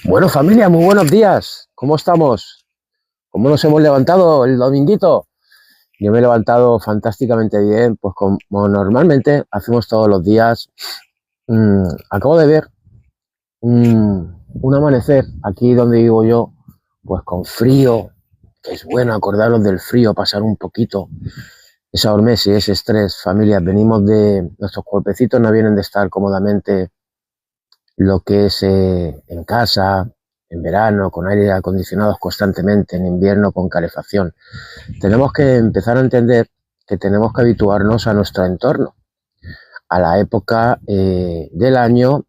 Bueno, familia, muy buenos días. ¿Cómo estamos? ¿Cómo nos hemos levantado el dominguito? Yo me he levantado fantásticamente bien, pues como normalmente hacemos todos los días. Acabo de ver un amanecer aquí donde vivo yo, pues con frío, que es bueno acordaros del frío, pasar un poquito esa hormesa y ese estrés, familia. Venimos de nuestros cuerpecitos, no vienen de estar cómodamente lo que es en casa, en verano, con aire acondicionados constantemente, en invierno con calefacción. Tenemos que empezar a entender que tenemos que habituarnos a nuestro entorno, a la época del año,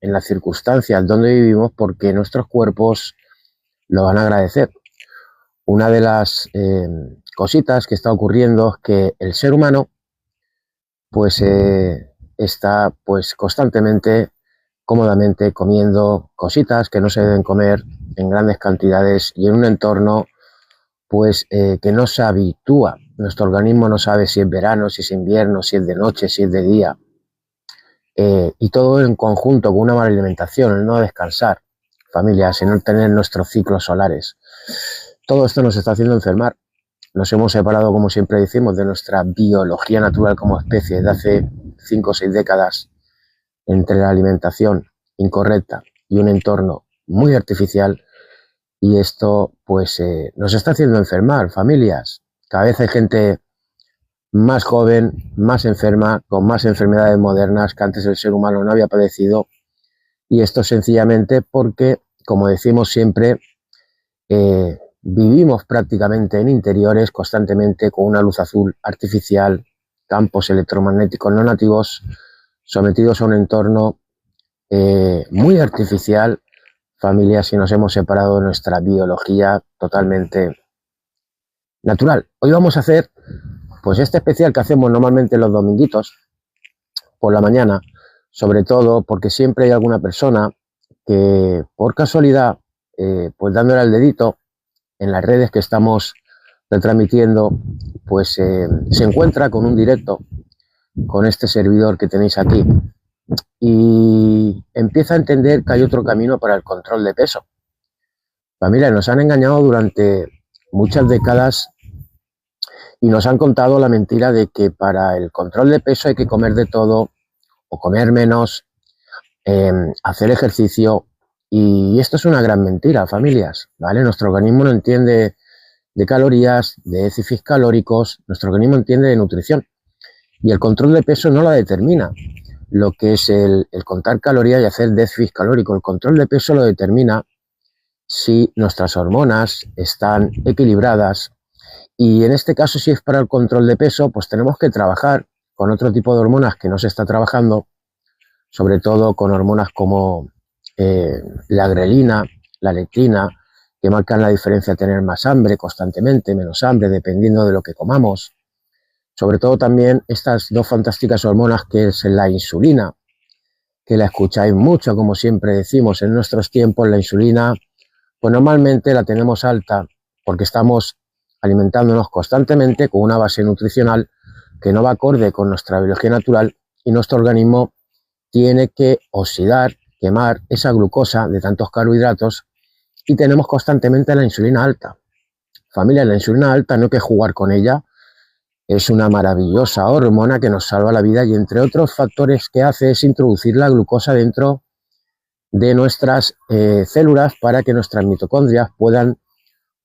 en las circunstancias donde vivimos, porque nuestros cuerpos lo van a agradecer. Una de las cositas que está ocurriendo es que el ser humano pues está pues constantemente cómodamente comiendo cositas que no se deben comer en grandes cantidades y en un entorno pues que no se habitúa. Nuestro organismo no sabe si es verano, si es invierno, si es de noche, si es de día. Y todo en conjunto con una mala alimentación, el no descansar, familias, el no tener nuestros ciclos solares. Todo esto nos está haciendo enfermar. Nos hemos separado, como siempre decimos, de nuestra biología natural como especie de hace 5 o 6 décadas entre la alimentación incorrecta y un entorno muy artificial, y esto pues nos está haciendo enfermar, familias. Cada vez hay gente más joven, más enferma, con más enfermedades modernas que antes el ser humano no había padecido, y esto sencillamente porque, como decimos siempre, vivimos prácticamente en interiores constantemente con una luz azul artificial, campos electromagnéticos no nativos, sometidos a un entorno muy artificial, familias, y nos hemos separado de nuestra biología totalmente natural. Hoy vamos a hacer pues este especial que hacemos normalmente los dominguitos por la mañana, sobre todo porque siempre hay alguna persona que por casualidad, pues dándole al dedito en las redes que estamos retransmitiendo, pues se encuentra con un directo con este servidor que tenéis aquí y empieza a entender que hay otro camino para el control de peso. Familia, nos han engañado durante muchas décadas y nos han contado la mentira de que para el control de peso hay que comer de todo o comer menos, hacer ejercicio, y esto es una gran mentira, familias, ¿vale? Nuestro organismo no entiende de calorías, de déficits calóricos, nuestro organismo entiende de nutrición, y el control de peso no la determina lo que es el contar calorías y hacer déficit calórico. El control de peso lo determina si nuestras hormonas están equilibradas, y en este caso, si es para el control de peso, pues tenemos que trabajar con otro tipo de hormonas que no se está trabajando, sobre todo con hormonas como la grelina, la leptina, que marcan la diferencia de tener más hambre constantemente, menos hambre, dependiendo de lo que comamos. Sobre todo también estas dos fantásticas hormonas que es la insulina, que la escucháis mucho, como siempre decimos en nuestros tiempos. La insulina, pues normalmente la tenemos alta porque estamos alimentándonos constantemente con una base nutricional que no va acorde con nuestra biología natural, y nuestro organismo tiene que oxidar, quemar esa glucosa de tantos carbohidratos, y tenemos constantemente la insulina alta. Familia, la insulina alta no hay que jugar con ella, es una maravillosa hormona que nos salva la vida, y entre otros factores que hace es introducir la glucosa dentro de nuestras células para que nuestras mitocondrias puedan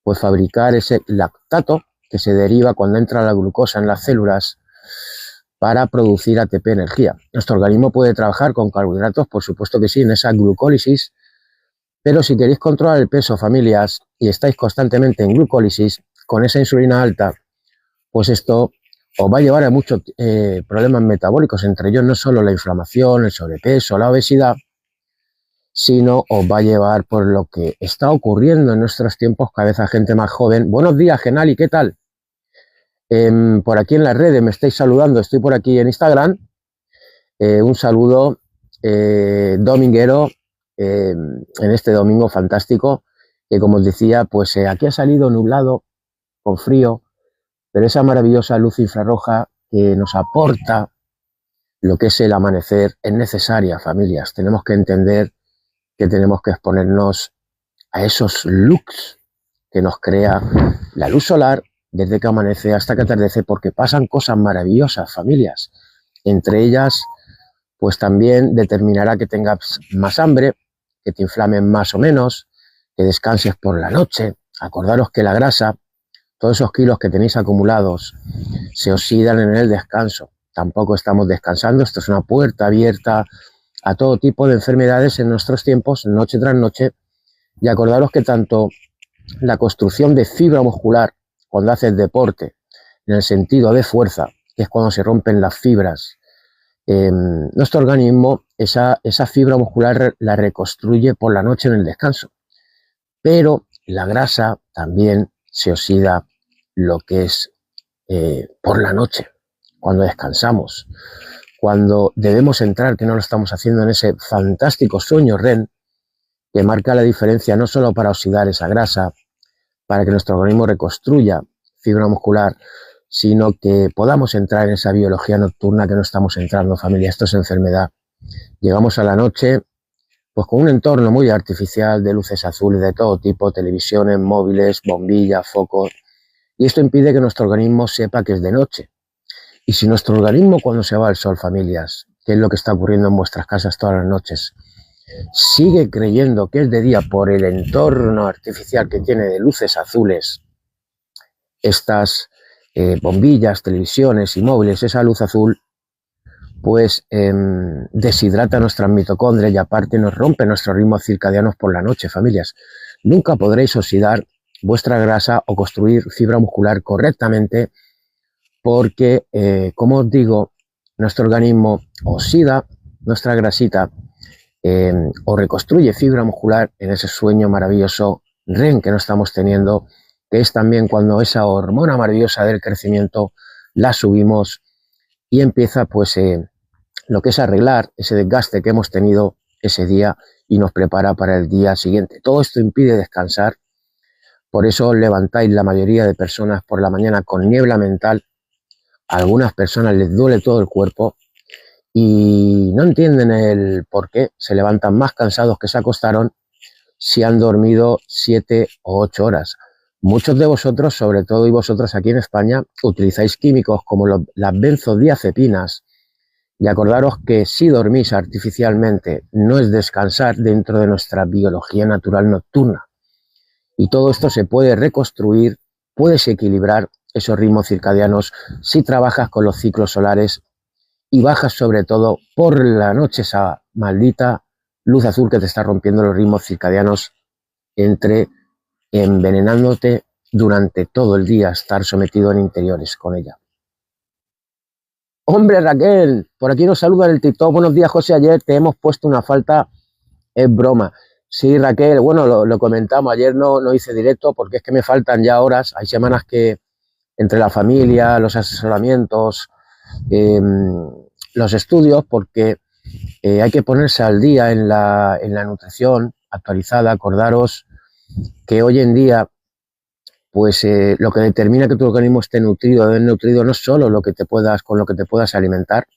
pues fabricar ese lactato que se deriva cuando entra la glucosa en las células para producir ATP, energía. Nuestro organismo puede trabajar con carbohidratos, por supuesto que sí, en esa glucólisis, pero si queréis controlar el peso, familias, y estáis constantemente en glucólisis con esa insulina alta, pues esto os va a llevar a muchos problemas metabólicos, entre ellos no solo la inflamación, el sobrepeso, la obesidad, sino os va a llevar por lo que está ocurriendo en nuestros tiempos, cada vez a gente más joven. Buenos días, Genali, ¿qué tal? Por aquí en las redes me estáis saludando, estoy por aquí en Instagram. Un saludo dominguero en este domingo fantástico, que como os decía, pues aquí ha salido nublado, con frío, pero esa maravillosa luz infrarroja que nos aporta lo que es el amanecer es necesaria, familias. Tenemos que entender que tenemos que exponernos a esos looks que nos crea la luz solar desde que amanece hasta que atardece, porque pasan cosas maravillosas, familias. Entre ellas, pues también determinará que tengas más hambre, que te inflamen más o menos, que descanses por la noche. Acordaros que la grasa, todos esos kilos que tenéis acumulados, se oxidan en el descanso. Tampoco estamos descansando. Esto es una puerta abierta a todo tipo de enfermedades en nuestros tiempos, noche tras noche. Y acordaros que tanto la construcción de fibra muscular cuando haces deporte, en el sentido de fuerza, que es cuando se rompen las fibras, nuestro organismo esa fibra muscular la reconstruye por la noche en el descanso. Pero la grasa también se oxida lo que es por la noche, cuando descansamos, cuando debemos entrar, que no lo estamos haciendo, en ese fantástico sueño REM, que marca la diferencia no solo para oxidar esa grasa, para que nuestro organismo reconstruya fibra muscular, sino que podamos entrar en esa biología nocturna que no estamos entrando, familia. Esto es enfermedad. Llegamos a la noche pues con un entorno muy artificial de luces azules de todo tipo, televisiones, móviles, bombillas, focos, y esto impide que nuestro organismo sepa que es de noche. Y si nuestro organismo, cuando se va al sol, familias, que es lo que está ocurriendo en vuestras casas todas las noches, sigue creyendo que es de día por el entorno artificial que tiene de luces azules, estas bombillas, televisiones y móviles, esa luz azul, pues deshidrata nuestras mitocondrias y aparte nos rompe nuestros ritmos circadianos por la noche, familias. Nunca podréis oxidar vuestra grasa o construir fibra muscular correctamente porque, como os digo, nuestro organismo oxida nuestra grasita o reconstruye fibra muscular en ese sueño maravilloso REM que no estamos teniendo, que es también cuando esa hormona maravillosa del crecimiento la subimos y empieza pues lo que es arreglar ese desgaste que hemos tenido ese día y nos prepara para el día siguiente. Todo esto impide descansar, por eso os levantáis la mayoría de personas por la mañana con niebla mental. A algunas personas les duele todo el cuerpo y no entienden el por qué se levantan más cansados que se acostaron si han dormido 7 o 8 horas. Muchos de vosotros, sobre todo y vosotras aquí en España, utilizáis químicos como las benzodiazepinas y acordaros que si dormís artificialmente no es descansar dentro de nuestra biología natural nocturna. Y todo esto se puede reconstruir, puedes equilibrar esos ritmos circadianos si trabajas con los ciclos solares y bajas sobre todo por la noche esa maldita luz azul que te está rompiendo los ritmos circadianos, envenenándote durante todo el día, estar sometido en interiores con ella. Hombre, Raquel, por aquí nos saluda en el TikTok. Buenos días, José. Ayer te hemos puesto una falta, es broma. Sí, Raquel, bueno, lo comentamos. Ayer no hice directo porque es que me faltan ya horas. Hay semanas que entre la familia, los asesoramientos, los estudios, porque hay que ponerse al día en la nutrición actualizada. Acordaros que hoy en día pues lo que determina que tu organismo esté nutrido no es solo lo que con lo que te puedas alimentar,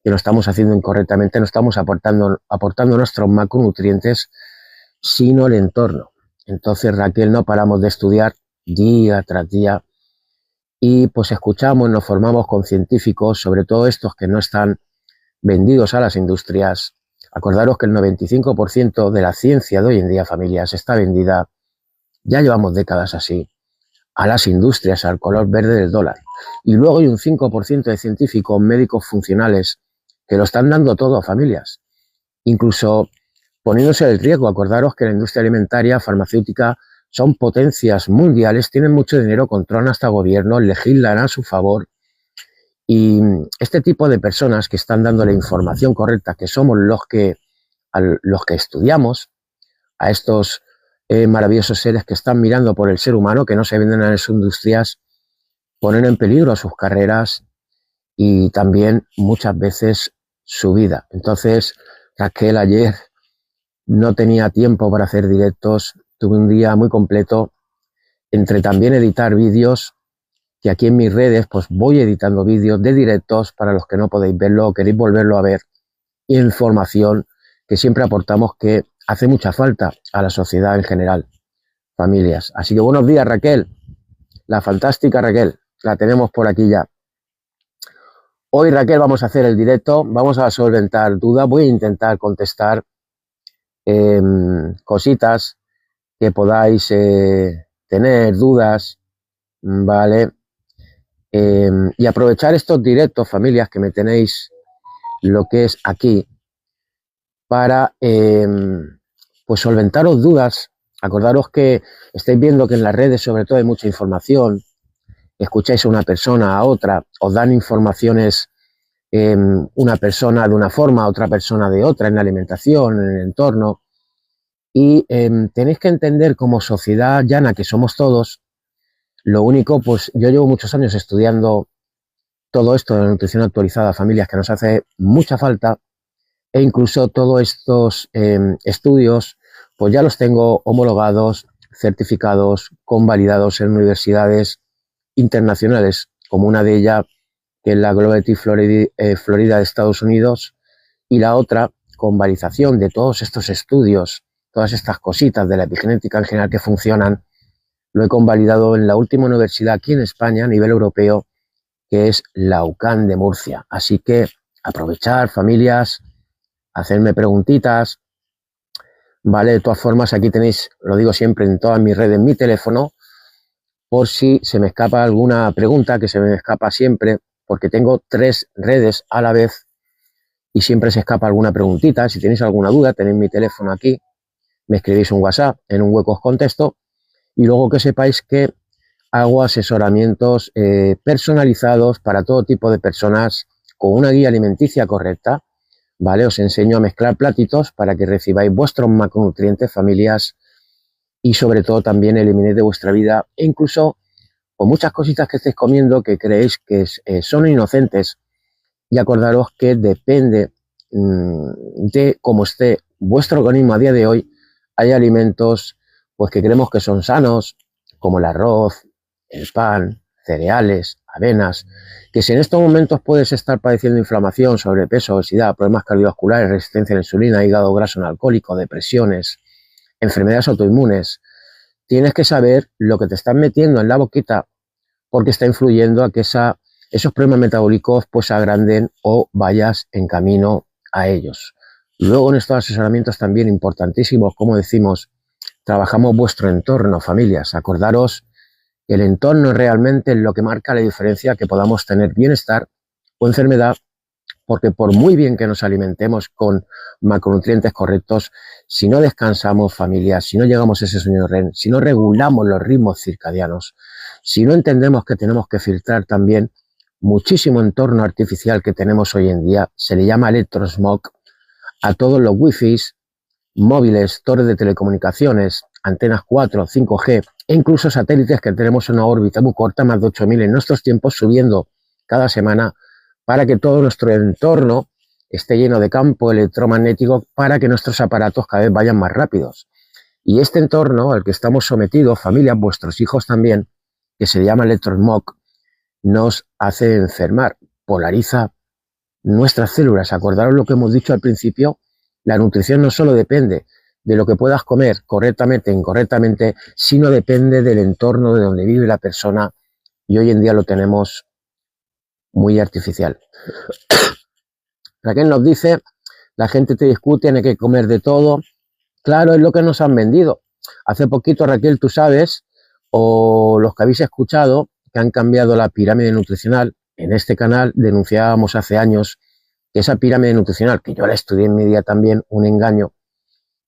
que lo estamos haciendo incorrectamente, no estamos aportando nuestros macronutrientes, sino el entorno. Entonces, Raquel, no paramos de estudiar día tras día y pues escuchamos, nos formamos con científicos, sobre todo estos que no están vendidos a las industrias. Acordaros que el 95% de la ciencia de hoy en día, familias, está vendida, ya llevamos décadas así, a las industrias, al color verde del dólar. Y luego hay un 5% de científicos, médicos funcionales, que lo están dando todo a familias. Incluso poniéndose el riesgo. Acordaros que la industria alimentaria, farmacéutica, son potencias mundiales, tienen mucho dinero, controlan hasta gobiernos, legislan a su favor. Y este tipo de personas que están dando la información correcta, que somos los que estudiamos, a estos maravillosos seres que están mirando por el ser humano, que no se venden a las industrias, ponen en peligro sus carreras y también muchas veces su vida. Entonces, Raquel, ayer no tenía tiempo para hacer directos, tuve un día muy completo, entre también editar vídeos, que aquí en mis redes pues voy editando vídeos de directos para los que no podéis verlo o queréis volverlo a ver, información que siempre aportamos, que hace mucha falta a la sociedad en general, familias. Así que buenos días, Raquel, la fantástica Raquel, la tenemos por aquí ya. Hoy, Raquel, vamos a hacer el directo, vamos a solventar dudas, voy a intentar contestar cositas que podáis tener, dudas, ¿vale? Y aprovechar estos directos, familias, que me tenéis lo que es aquí, para pues solventaros dudas. Acordaros que estáis viendo que en las redes sobre todo hay mucha información, escucháis a una persona, a otra, os dan informaciones una persona de una forma, otra persona de otra, en la alimentación, en el entorno, y tenéis que entender como sociedad llana que somos todos. Lo único, pues yo llevo muchos años estudiando todo esto de la nutrición actualizada a familias, que nos hace mucha falta, e incluso todos estos estudios pues ya los tengo homologados, certificados, convalidados en universidades internacionales, como una de ellas que es la Globality Florida de Estados Unidos, y la otra, convalidación de todos estos estudios, todas estas cositas de la epigenética en general que funcionan, lo he convalidado en la última universidad aquí en España a nivel europeo, que es la UCAN de Murcia. Así que aprovechar, familias, hacerme preguntitas, ¿vale? De todas formas, aquí tenéis, lo digo siempre en todas mis redes, mi teléfono, por si se me escapa alguna pregunta, que se me escapa siempre, porque tengo 3 redes a la vez y siempre se escapa alguna preguntita. Si tenéis alguna duda, tenéis mi teléfono aquí, me escribís un WhatsApp, en un hueco os contesto, y luego que sepáis que hago asesoramientos personalizados para todo tipo de personas con una guía alimenticia correcta, ¿vale? Os enseño a mezclar platitos para que recibáis vuestros macronutrientes, familias, y sobre todo también eliminéis de vuestra vida, e incluso con muchas cositas que estéis comiendo que creéis que son inocentes, y acordaros que depende de cómo esté vuestro organismo a día de hoy. Hay alimentos pues que creemos que son sanos, como el arroz, el pan, cereales, avenas, que si en estos momentos puedes estar padeciendo inflamación, sobrepeso, obesidad, problemas cardiovasculares, resistencia a la insulina, hígado graso no alcohólico, depresiones, enfermedades autoinmunes, tienes que saber lo que te están metiendo en la boquita, porque está influyendo a que esos problemas metabólicos pues se agranden o vayas en camino a ellos. Luego en estos asesoramientos también importantísimos, como decimos, trabajamos vuestro entorno, familias. Acordaros que el entorno realmente es lo que marca la diferencia que podamos tener bienestar o enfermedad, porque por muy bien que nos alimentemos con macronutrientes correctos, si no descansamos, familias, si no llegamos a ese sueño REM, si no regulamos los ritmos circadianos, si no entendemos que tenemos que filtrar también muchísimo entorno artificial que tenemos hoy en día, se le llama electrosmog, a todos los wifis, móviles, torres de telecomunicaciones, antenas 4, 5G e incluso satélites que tenemos en una órbita muy corta, más de 8000 en nuestros tiempos, subiendo cada semana, para que todo nuestro entorno esté lleno de campo electromagnético, para que nuestros aparatos cada vez vayan más rápidos. Y este entorno al que estamos sometidos, familias, vuestros hijos también, que se llama electrosmog, nos hace enfermar, polariza nuestras células. Acordaros lo que hemos dicho al principio, la nutrición no solo depende de lo que puedas comer correctamente e incorrectamente, sino depende del entorno de donde vive la persona, y hoy en día lo tenemos muy artificial. Raquel nos dice, la gente te discute, hay que comer de todo. Claro, es lo que nos han vendido. Hace poquito, Raquel, tú sabes, o los que habéis escuchado, que han cambiado la pirámide nutricional. En este canal denunciábamos hace años que esa pirámide nutricional, que yo la estudié en mi día también, un engaño,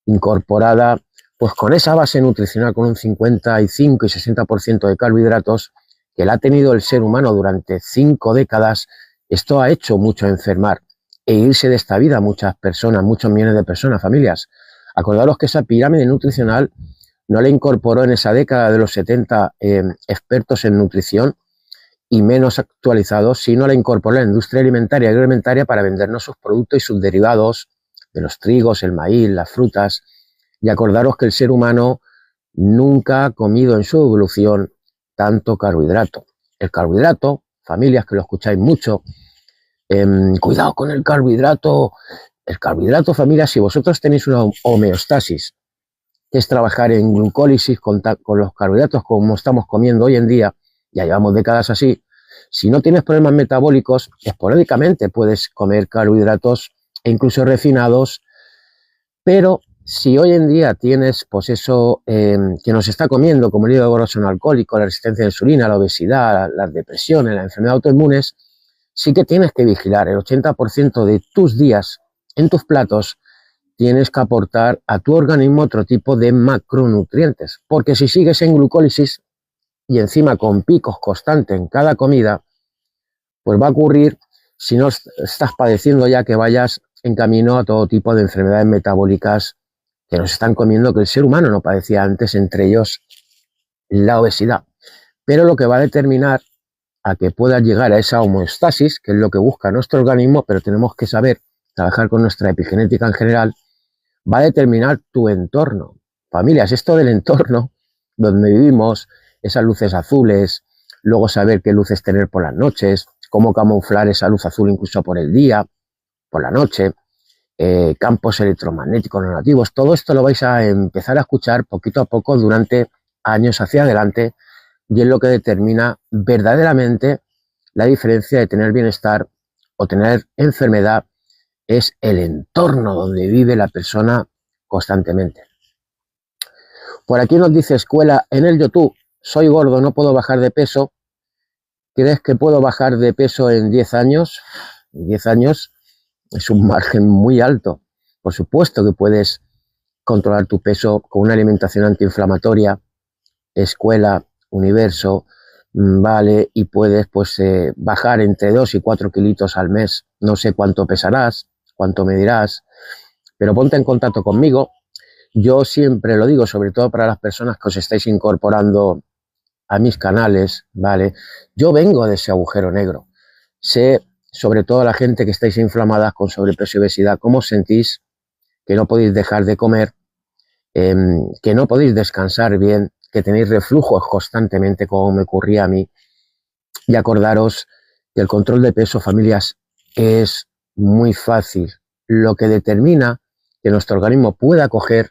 incorporada pues con esa base nutricional, con un 55 y 60% de carbohidratos, que la ha tenido el ser humano durante 5 décadas, esto ha hecho mucho enfermar e irse de esta vida muchas personas, muchos millones de personas, familias. Acordaros que esa pirámide nutricional no la incorporó en esa década de los 70 expertos en nutrición y menos actualizados, sino la incorporó la industria alimentaria y agroalimentaria para vendernos sus productos y sus derivados de los trigos, el maíz, las frutas. Y acordaros que el ser humano nunca ha comido en su evolución tanto carbohidrato. El carbohidrato, familias que lo escucháis mucho, cuidado con el carbohidrato, El carbohidrato, familia, si vosotros tenéis una homeostasis, que es trabajar en glucólisis con los carbohidratos como estamos comiendo hoy en día, ya llevamos décadas así, si no tienes problemas metabólicos, esporádicamente puedes comer carbohidratos e incluso refinados, pero si hoy en día tienes pues eso que nos está comiendo, como el hígado graso no alcohólico, la resistencia a la insulina, la obesidad, las depresiones, las enfermedades autoinmunes, sí que tienes que vigilar. El 80% de tus días en tus platos tienes que aportar a tu organismo otro tipo de macronutrientes, porque si sigues en glucólisis y encima con picos constantes en cada comida, pues va a ocurrir, si no estás padeciendo ya, que vayas en camino a todo tipo de enfermedades metabólicas que nos están comiendo, que el ser humano no padecía antes, entre ellos la obesidad. Pero lo que va a determinar a que puedas llegar a esa homeostasis, que es lo que busca nuestro organismo, pero tenemos que saber trabajar con nuestra epigenética en general, va a determinar tu entorno. Familias, esto del entorno donde vivimos, esas luces azules, luego saber qué luces tener por las noches, cómo camuflar esa luz azul incluso por el día, por la noche, campos electromagnéticos no nativos, todo esto lo vais a empezar a escuchar poquito a poco durante años hacia adelante, y es lo que determina verdaderamente la diferencia de tener bienestar o tener enfermedad. Es el entorno donde vive la persona constantemente. Por aquí nos dice Escuela en el YouTube: soy gordo, no puedo bajar de peso. ¿Crees que puedo bajar de peso en 10 años? 10 años es un margen muy alto. Por supuesto que puedes controlar tu peso con una alimentación antiinflamatoria, Escuela, Universo, vale, y puedes pues bajar entre 2 y 4 kilitos al mes. No sé cuánto pesarás, cuánto medirás, pero ponte en contacto conmigo. Yo siempre lo digo, sobre todo para las personas que os estáis incorporando a mis canales, ¿vale? Yo vengo de ese agujero negro. Sé, sobre todo la gente que estáis inflamadas con sobrepeso y obesidad, cómo os sentís, que no podéis dejar de comer, que no podéis descansar bien, que tenéis reflujos constantemente, como me ocurría a mí. Y acordaros que el control de peso, familias, es muy fácil. Lo que determina que nuestro organismo pueda coger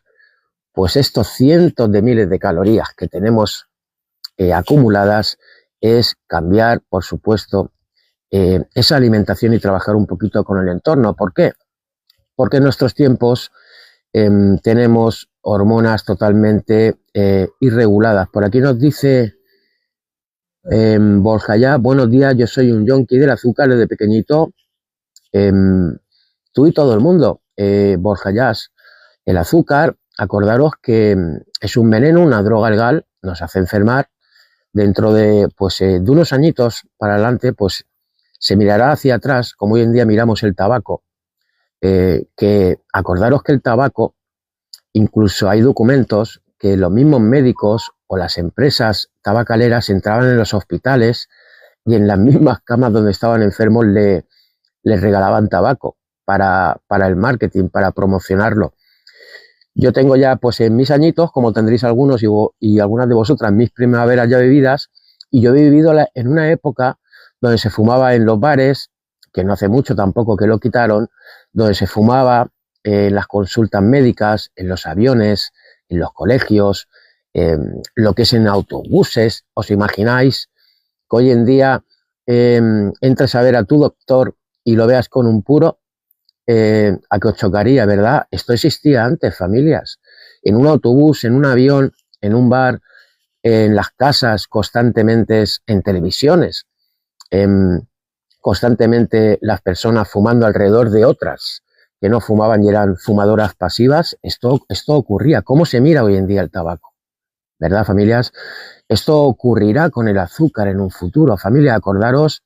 pues estos cientos de miles de calorías que tenemos acumuladas es cambiar, por supuesto, esa alimentación y trabajar un poquito con el entorno. ¿Por qué? Porque en nuestros tiempos tenemos hormonas totalmente irreguladas. Por aquí nos dice Borja ya: buenos días, yo soy un yonki del azúcar desde pequeñito. Tú y todo el mundo, Borja Jazz, el azúcar, acordaros que es un veneno, una droga legal, nos hace enfermar. Dentro de, pues, de unos añitos para adelante, pues se mirará hacia atrás, como hoy en día miramos el tabaco, que acordaros que el tabaco, incluso hay documentos que los mismos médicos o las empresas tabacaleras entraban en los hospitales y en las mismas camas donde estaban enfermos les regalaban tabaco para el marketing, para promocionarlo. Yo tengo ya, pues en mis añitos, como tendréis algunos y algunas de vosotras, mis primaveras ya vividas, y yo he vivido en una época donde se fumaba en los bares, que no hace mucho tampoco que lo quitaron, donde se fumaba en las consultas médicas, en los aviones, en los colegios, lo que es en autobuses. ¿Os imagináis que hoy en día entres a ver a tu doctor y lo veas con un puro? A que os chocaría, ¿verdad? Esto existía antes, familias. En un autobús, en un avión, en un bar, en las casas, constantemente, en televisiones, constantemente las personas fumando alrededor de otras que no fumaban y eran fumadoras pasivas. Esto ocurría. ¿Cómo se mira hoy en día el tabaco? ¿Verdad, familias? Esto ocurrirá con el azúcar en un futuro. Familia, acordaros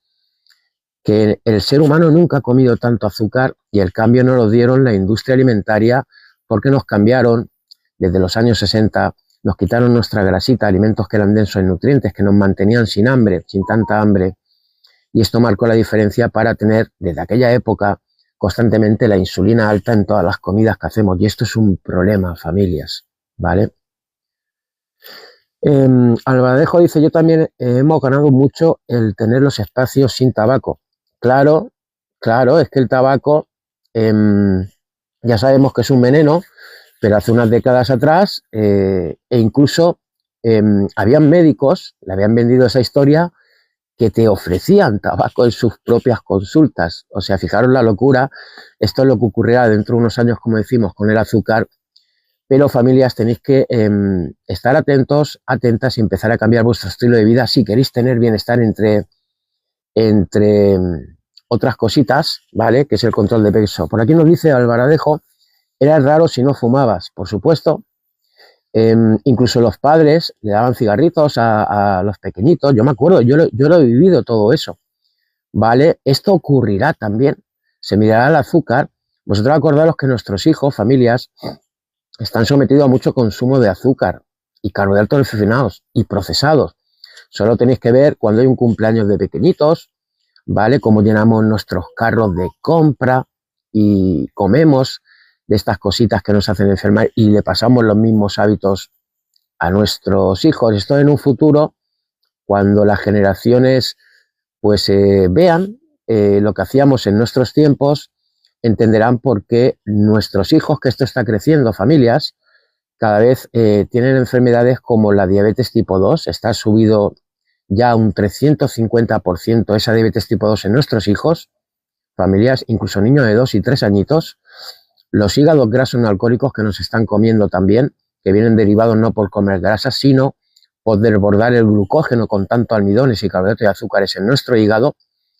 que el ser humano nunca ha comido tanto azúcar, y el cambio nos lo dieron la industria alimentaria, porque nos cambiaron desde los años 60, nos quitaron nuestra grasita, alimentos que eran densos en nutrientes, que nos mantenían sin hambre, sin tanta hambre, y esto marcó la diferencia para tener desde aquella época constantemente la insulina alta en todas las comidas que hacemos, y esto es un problema, familias, ¿vale? Alvadejo dice: yo también hemos ganado mucho el tener los espacios sin tabaco. Claro, es que el tabaco ya sabemos que es un veneno, pero hace unas décadas atrás, e incluso habían médicos, le habían vendido esa historia, que te ofrecían tabaco en sus propias consultas. O sea, fijaros la locura, esto es lo que ocurrirá dentro de unos años, como decimos, con el azúcar, pero familias tenéis que estar atentos, atentas y empezar a cambiar vuestro estilo de vida si queréis tener bienestar entre otras cositas, ¿vale? Que es el control de peso. Por aquí nos dice Alvaradejo, era raro si no fumabas, por supuesto. Incluso los padres le daban cigarritos a los pequeñitos, yo me acuerdo, yo lo he vivido todo eso, ¿vale? Esto ocurrirá también, se mirará el azúcar. Vosotros acordaros que nuestros hijos, familias, están sometidos a mucho consumo de azúcar y carbohidratos refinados y procesados. Solo tenéis que ver cuando hay un cumpleaños de pequeñitos, ¿vale? Cómo llenamos nuestros carros de compra y comemos de estas cositas que nos hacen enfermar y le pasamos los mismos hábitos a nuestros hijos. Esto en un futuro, cuando las generaciones pues vean lo que hacíamos en nuestros tiempos, entenderán por qué nuestros hijos, que esto está creciendo, familias, cada vez tienen enfermedades como la diabetes tipo 2, está subido ya un 350% esa diabetes tipo 2 en nuestros hijos, familias, incluso niños de 2 y 3 añitos, los hígados grasos no alcohólicos que nos están comiendo también, que vienen derivados no por comer grasas, sino por desbordar el glucógeno con tanto almidones y carbohidratos y azúcares en nuestro hígado,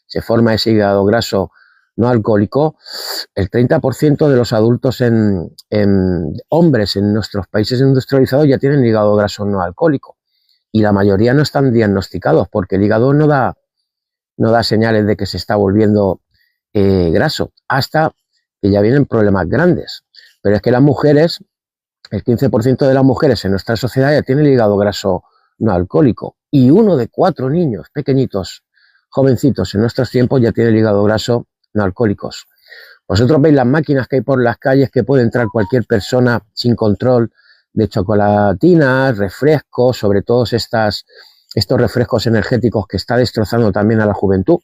se forma ese hígado graso no alcohólico. El 30% de los adultos en hombres en nuestros países industrializados ya tienen hígado graso no alcohólico y la mayoría no están diagnosticados porque el hígado no da señales de que se está volviendo graso hasta que ya vienen problemas grandes. Pero es que las mujeres, el 15% de las mujeres en nuestra sociedad ya tiene el hígado graso no alcohólico y 1 de 4 niños pequeñitos, jovencitos en nuestros tiempos ya tiene el hígado graso no alcohólicos. Vosotros veis las máquinas que hay por las calles que puede entrar cualquier persona sin control de chocolatinas, refrescos, sobre todo estos refrescos energéticos que está destrozando también a la juventud,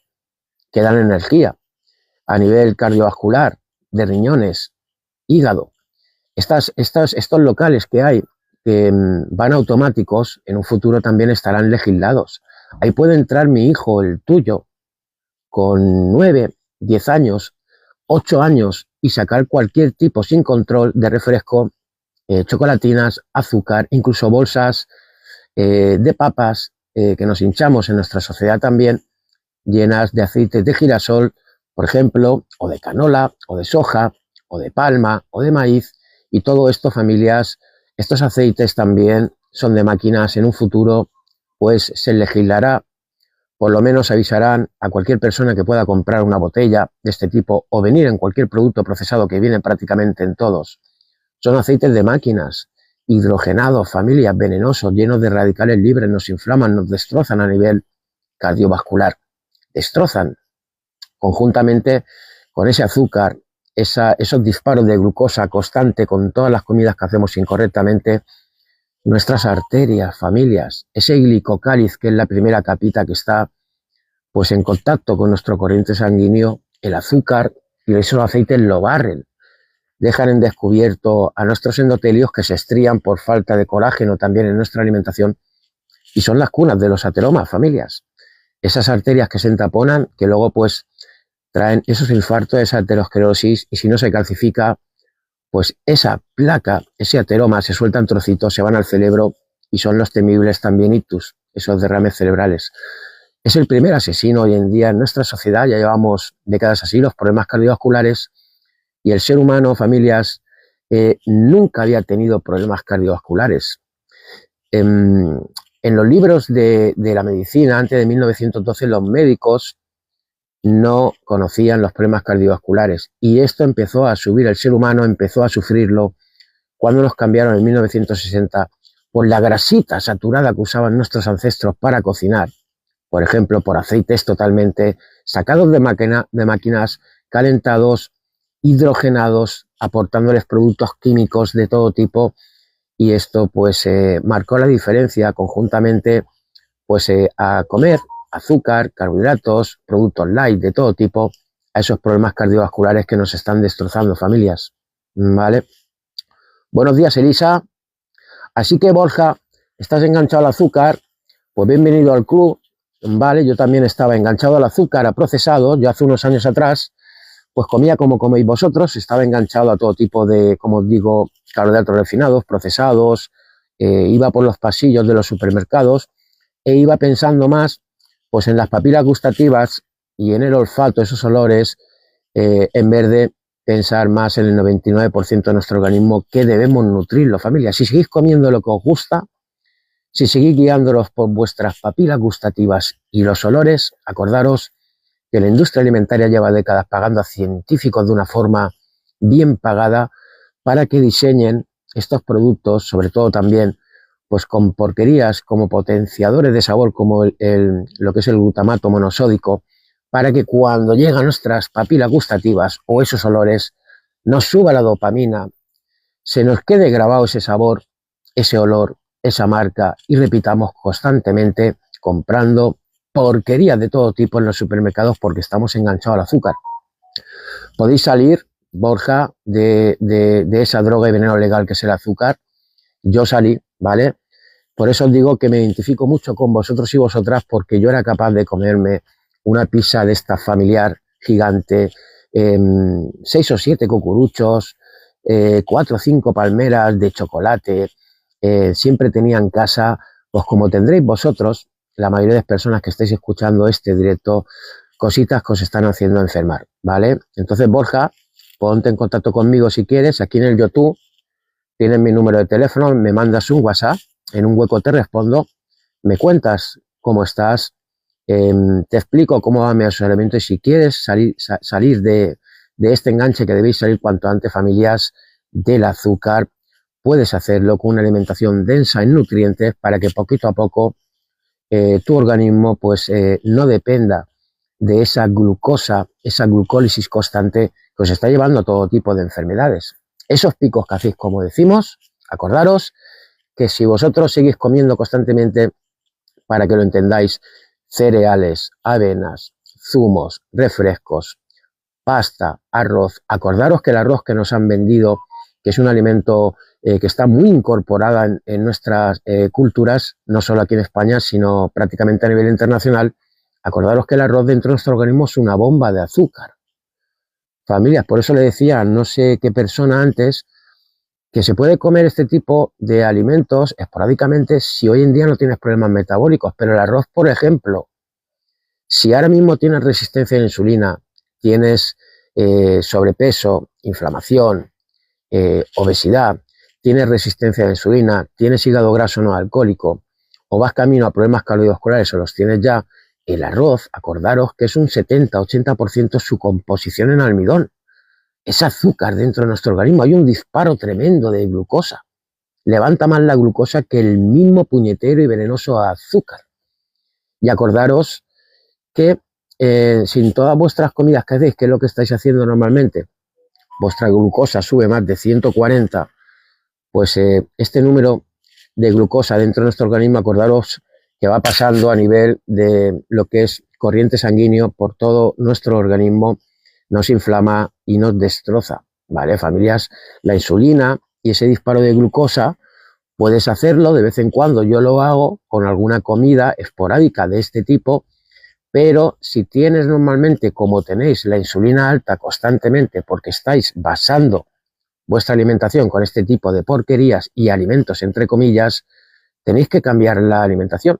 que dan energía a nivel cardiovascular, de riñones, hígado. Estos locales que hay que van automáticos, en un futuro también estarán legislados. Ahí puede entrar mi hijo, el tuyo, con 9, 10 años, 8 años y sacar cualquier tipo sin control de refresco, chocolatinas, azúcar, incluso bolsas de papas que nos hinchamos en nuestra sociedad también, llenas de aceites de girasol, por ejemplo, o de canola, o de soja, o de palma, o de maíz, y todo esto, familias, estos aceites también son de máquinas. En un futuro, pues se legislará, por lo menos avisarán a cualquier persona que pueda comprar una botella de este tipo o venir en cualquier producto procesado que viene prácticamente en todos. Son aceites de máquinas, hidrogenados, familias, venenosos, llenos de radicales libres, nos inflaman, nos destrozan a nivel cardiovascular, destrozan conjuntamente con ese azúcar, esos disparos de glucosa constante con todas las comidas que hacemos incorrectamente, nuestras arterias, familias, ese glicocáliz que es la primera capita que está pues en contacto con nuestro corriente sanguíneo, el azúcar y esos aceites lo barren, dejan en descubierto a nuestros endotelios que se estrían por falta de colágeno también en nuestra alimentación y son las cunas de los ateromas, familias. Esas arterias que se entaponan, que luego pues traen esos infartos, esa aterosclerosis y si no se calcifica, pues esa placa, ese ateroma se suelta en trocitos, se van al cerebro y son los temibles también ictus, esos derrames cerebrales. Es el primer asesino hoy en día en nuestra sociedad, ya llevamos décadas así, los problemas cardiovasculares y el ser humano, familias, nunca había tenido problemas cardiovasculares. En los libros de la medicina, antes de 1912, los médicos no conocían los problemas cardiovasculares y esto empezó a subir, el ser humano empezó a sufrirlo cuando nos cambiaron en 1960 por la grasita saturada que usaban nuestros ancestros para cocinar, por ejemplo, por aceites totalmente sacados de máquinas, calentados, hidrogenados, aportándoles productos químicos de todo tipo y esto pues marcó la diferencia conjuntamente pues a comer azúcar, carbohidratos, productos light de todo tipo, a esos problemas cardiovasculares que nos están destrozando, familias. ¿vale? Buenos días, Elisa. Así que, Borja, estás enganchado al azúcar, pues bienvenido al club, ¿vale? Yo también estaba enganchado al azúcar, a procesados, yo hace unos años atrás, pues comía como coméis vosotros, estaba enganchado a todo tipo de, como os digo, carbohidratos refinados, procesados, iba por los pasillos de los supermercados e iba pensando más pues en las papilas gustativas y en el olfato, esos olores, en vez de pensar más en el 99% de nuestro organismo que debemos nutrirlo, familia. Si seguís comiendo lo que os gusta, si seguís guiándolos por vuestras papilas gustativas y los olores, acordaros que la industria alimentaria lleva décadas pagando a científicos de una forma bien pagada para que diseñen estos productos, sobre todo también pues con porquerías como potenciadores de sabor como lo que es el glutamato monosódico, para que cuando llegan nuestras papilas gustativas o esos olores nos suba la dopamina, se nos quede grabado ese sabor, ese olor, esa marca y repitamos constantemente comprando porquerías de todo tipo en los supermercados porque estamos enganchados al azúcar. Podéis salir, Borja, de esa droga y veneno legal que es el azúcar. Yo salí, ¿vale? Por eso os digo que me identifico mucho con vosotros y vosotras porque yo era capaz de comerme una pizza de esta familiar gigante, 6 o 7 cucuruchos, 4 o 5 palmeras de chocolate. Siempre tenía en casa, pues como tendréis vosotros, la mayoría de las personas que estáis escuchando este directo, cositas que os están haciendo enfermar, ¿vale? Entonces, Borja, ponte en contacto conmigo si quieres, aquí en el YouTube, tienes mi número de teléfono, me mandas un WhatsApp, en un hueco te respondo, me cuentas cómo estás, te explico cómo va mi asesoramiento y si quieres salir de este enganche que debéis salir cuanto antes, familias, del azúcar, puedes hacerlo con una alimentación densa en nutrientes para que poquito a poco tu organismo pues no dependa de esa glucosa, esa glucólisis constante que os está llevando a todo tipo de enfermedades. Esos picos que hacéis, como decimos, acordaros que si vosotros seguís comiendo constantemente, para que lo entendáis, cereales, avenas, zumos, refrescos, pasta, arroz, acordaros que el arroz que nos han vendido, que es un alimento que está muy incorporada en nuestras culturas, no solo aquí en España, sino prácticamente a nivel internacional, acordaros que el arroz dentro de nuestro organismo es una bomba de azúcar. Familias, por eso le decía, no sé qué persona antes, que se puede comer este tipo de alimentos esporádicamente si hoy en día no tienes problemas metabólicos, pero el arroz, por ejemplo, si ahora mismo tienes resistencia a la insulina, tienes sobrepeso, inflamación, obesidad, tienes resistencia a la insulina, tienes hígado graso no alcohólico o vas camino a problemas cardiovasculares o los tienes ya, el arroz, acordaros que es un 70-80% su composición en almidón. Es azúcar dentro de nuestro organismo, hay un disparo tremendo de glucosa. Levanta más la glucosa que el mismo puñetero y venenoso azúcar. Y acordaros que sin todas vuestras comidas que hacéis, que es lo que estáis haciendo normalmente, vuestra glucosa sube más de 140, pues este número de glucosa dentro de nuestro organismo, acordaros que va pasando a nivel de lo que es corriente sanguíneo por todo nuestro organismo, nos inflama y nos destroza, ¿vale, familias? La insulina y ese disparo de glucosa, puedes hacerlo de vez en cuando, yo lo hago con alguna comida esporádica de este tipo, pero si tienes normalmente, como tenéis la insulina alta constantemente porque estáis basando vuestra alimentación con este tipo de porquerías y alimentos, entre comillas, tenéis que cambiar la alimentación,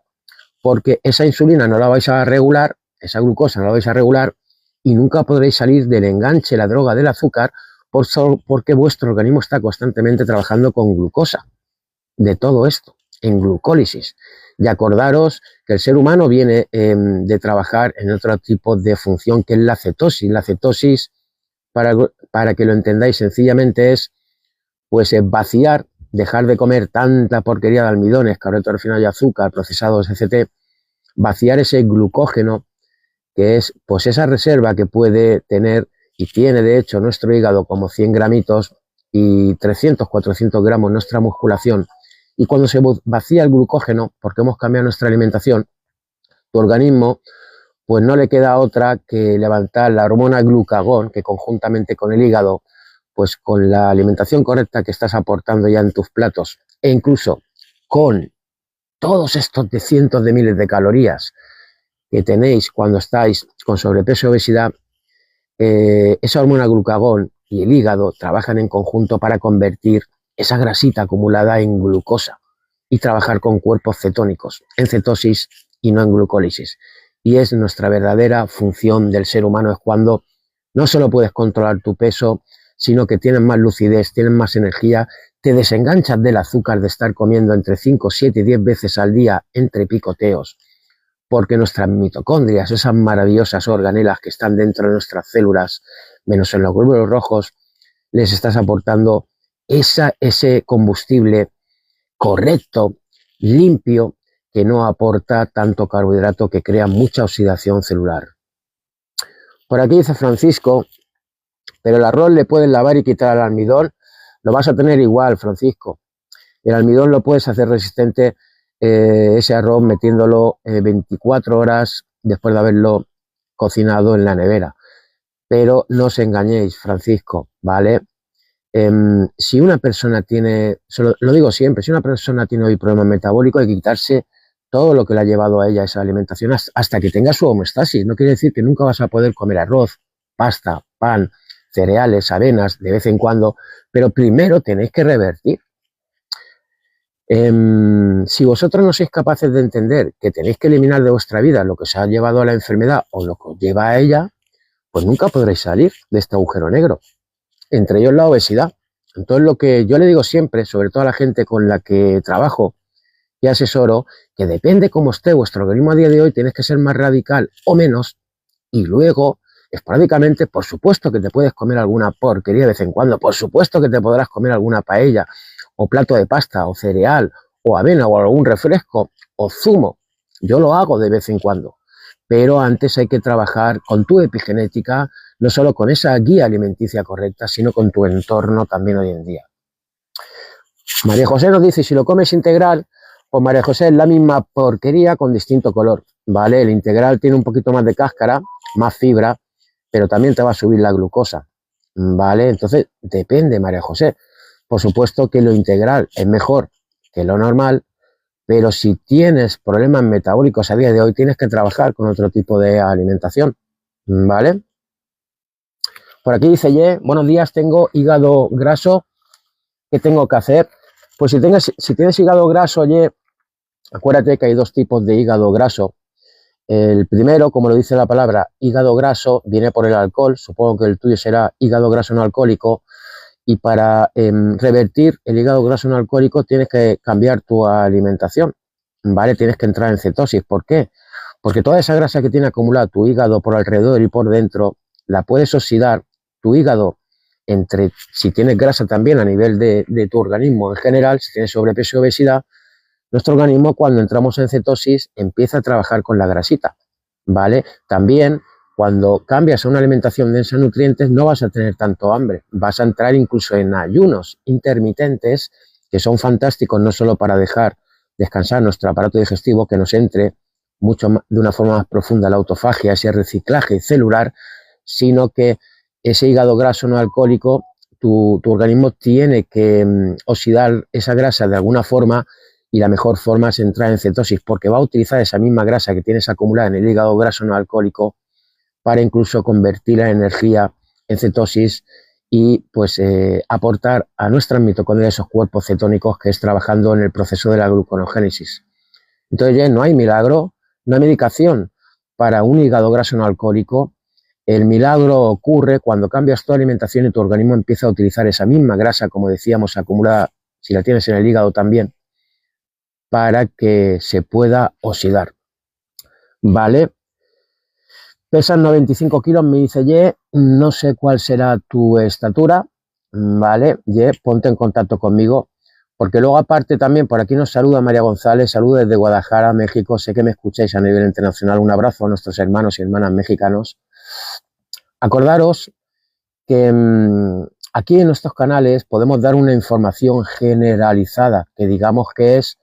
porque esa insulina no la vais a regular, esa glucosa no la vais a regular y nunca podréis salir del enganche, la droga del azúcar, porque vuestro organismo está constantemente trabajando con glucosa. De todo esto, en glucólisis. Y acordaros que el ser humano viene de trabajar en otro tipo de función que es la cetosis. La cetosis, para que lo entendáis sencillamente, es pues vaciar, dejar de comer tanta porquería de almidones, carbohidratos refinados y azúcar, procesados, etc., vaciar ese glucógeno, que es pues esa reserva que puede tener y tiene de hecho nuestro hígado como 100 gramitos y 300, 400 gramos nuestra musculación. Y cuando se vacía el glucógeno, porque hemos cambiado nuestra alimentación, tu organismo pues no le queda otra que levantar la hormona glucagón, que conjuntamente con el hígado pues con la alimentación correcta que estás aportando ya en tus platos, e incluso con todos estos de cientos de miles de calorías que tenéis cuando estáis con sobrepeso y obesidad, esa hormona glucagón y el hígado trabajan en conjunto para convertir esa grasita acumulada en glucosa y trabajar con cuerpos cetónicos, en cetosis y no en glucólisis. Y es nuestra verdadera función del ser humano, es cuando no solo puedes controlar tu peso, sino que tienes más lucidez, tienes más energía, te desenganchas del azúcar de estar comiendo entre 5, 7 y 10 veces al día entre picoteos, porque nuestras mitocondrias, esas maravillosas organelas que están dentro de nuestras células, menos en los glóbulos rojos, les estás aportando ese combustible correcto, limpio, que no aporta tanto carbohidrato que crea mucha oxidación celular. Por aquí dice Francisco, pero el arroz le puedes lavar y quitar el almidón, lo vas a tener igual, Francisco. El almidón lo puedes hacer resistente, ese arroz, metiéndolo 24 horas después de haberlo cocinado en la nevera. Pero no os engañéis, Francisco, ¿vale? Si una persona tiene, lo digo siempre, si una persona tiene hoy problemas metabólicos, hay que quitarse todo lo que le ha llevado a ella esa alimentación hasta que tenga su homeostasis. No quiere decir que nunca vas a poder comer arroz, pasta, pan, cereales, avenas, de vez en cuando, pero primero tenéis que revertir. Si vosotros no sois capaces de entender que tenéis que eliminar de vuestra vida lo que os ha llevado a la enfermedad o lo que os lleva a ella, pues nunca podréis salir de este agujero negro, entre ellos la obesidad. Entonces lo que yo le digo siempre, sobre todo a la gente con la que trabajo y asesoro, que depende cómo esté vuestro organismo a día de hoy, tienes que ser más radical o menos, y luego, esporádicamente, por supuesto que te puedes comer alguna porquería de vez en cuando, por supuesto que te podrás comer alguna paella, o plato de pasta, o cereal, o avena, o algún refresco, o zumo. Yo lo hago de vez en cuando, pero antes hay que trabajar con tu epigenética, no solo con esa guía alimenticia correcta, sino con tu entorno también hoy en día. María José nos dice, si lo comes integral, pues María José es la misma porquería con distinto color, ¿vale? El integral tiene un poquito más de cáscara, más fibra, pero también te va a subir la glucosa, ¿vale? Entonces, depende, María José. Por supuesto que lo integral es mejor que lo normal, pero si tienes problemas metabólicos a día de hoy, tienes que trabajar con otro tipo de alimentación, ¿vale? Por aquí dice Ye, buenos días, tengo hígado graso, ¿qué tengo que hacer? Pues si tienes hígado graso, Ye, acuérdate que hay dos tipos de hígado graso. El primero, como lo dice la palabra, hígado graso, viene por el alcohol, supongo que el tuyo será hígado graso no alcohólico, y para revertir el hígado graso no alcohólico tienes que cambiar tu alimentación, ¿vale? Tienes que entrar en cetosis. ¿Por qué? Porque toda esa grasa que tiene acumulada tu hígado por alrededor y por dentro, la puedes oxidar. Tu hígado, si tienes grasa también a nivel de tu organismo en general, si tienes sobrepeso y obesidad, nuestro organismo cuando entramos en cetosis empieza a trabajar con la grasita, ¿vale? También cuando cambias a una alimentación densa en nutrientes no vas a tener tanto hambre, vas a entrar incluso en ayunos intermitentes que son fantásticos no solo para dejar descansar nuestro aparato digestivo, que nos entre mucho más, de una forma más profunda la autofagia, ese reciclaje celular, sino que ese hígado graso no alcohólico, tu organismo tiene que oxidar esa grasa de alguna forma, y la mejor forma es entrar en cetosis, porque va a utilizar esa misma grasa que tienes acumulada en el hígado graso no alcohólico para incluso convertirla en energía en cetosis y pues aportar a nuestras mitocondrias esos cuerpos cetónicos que es trabajando en el proceso de la gluconogénesis. Entonces ya no hay milagro, no hay medicación para un hígado graso no alcohólico. El milagro ocurre cuando cambias tu alimentación y tu organismo empieza a utilizar esa misma grasa, como decíamos, acumulada, si la tienes en el hígado también, para que se pueda oxidar, ¿vale? Pesas 95 kilos, me dice Ye, no sé cuál será tu estatura, ¿vale? Ye, ponte en contacto conmigo, porque luego aparte también por aquí nos saluda María González, saludos desde Guadalajara, México, sé que me escucháis a nivel internacional, un abrazo a nuestros hermanos y hermanas mexicanos. Acordaros que aquí en nuestros canales podemos dar una información generalizada, que digamos que es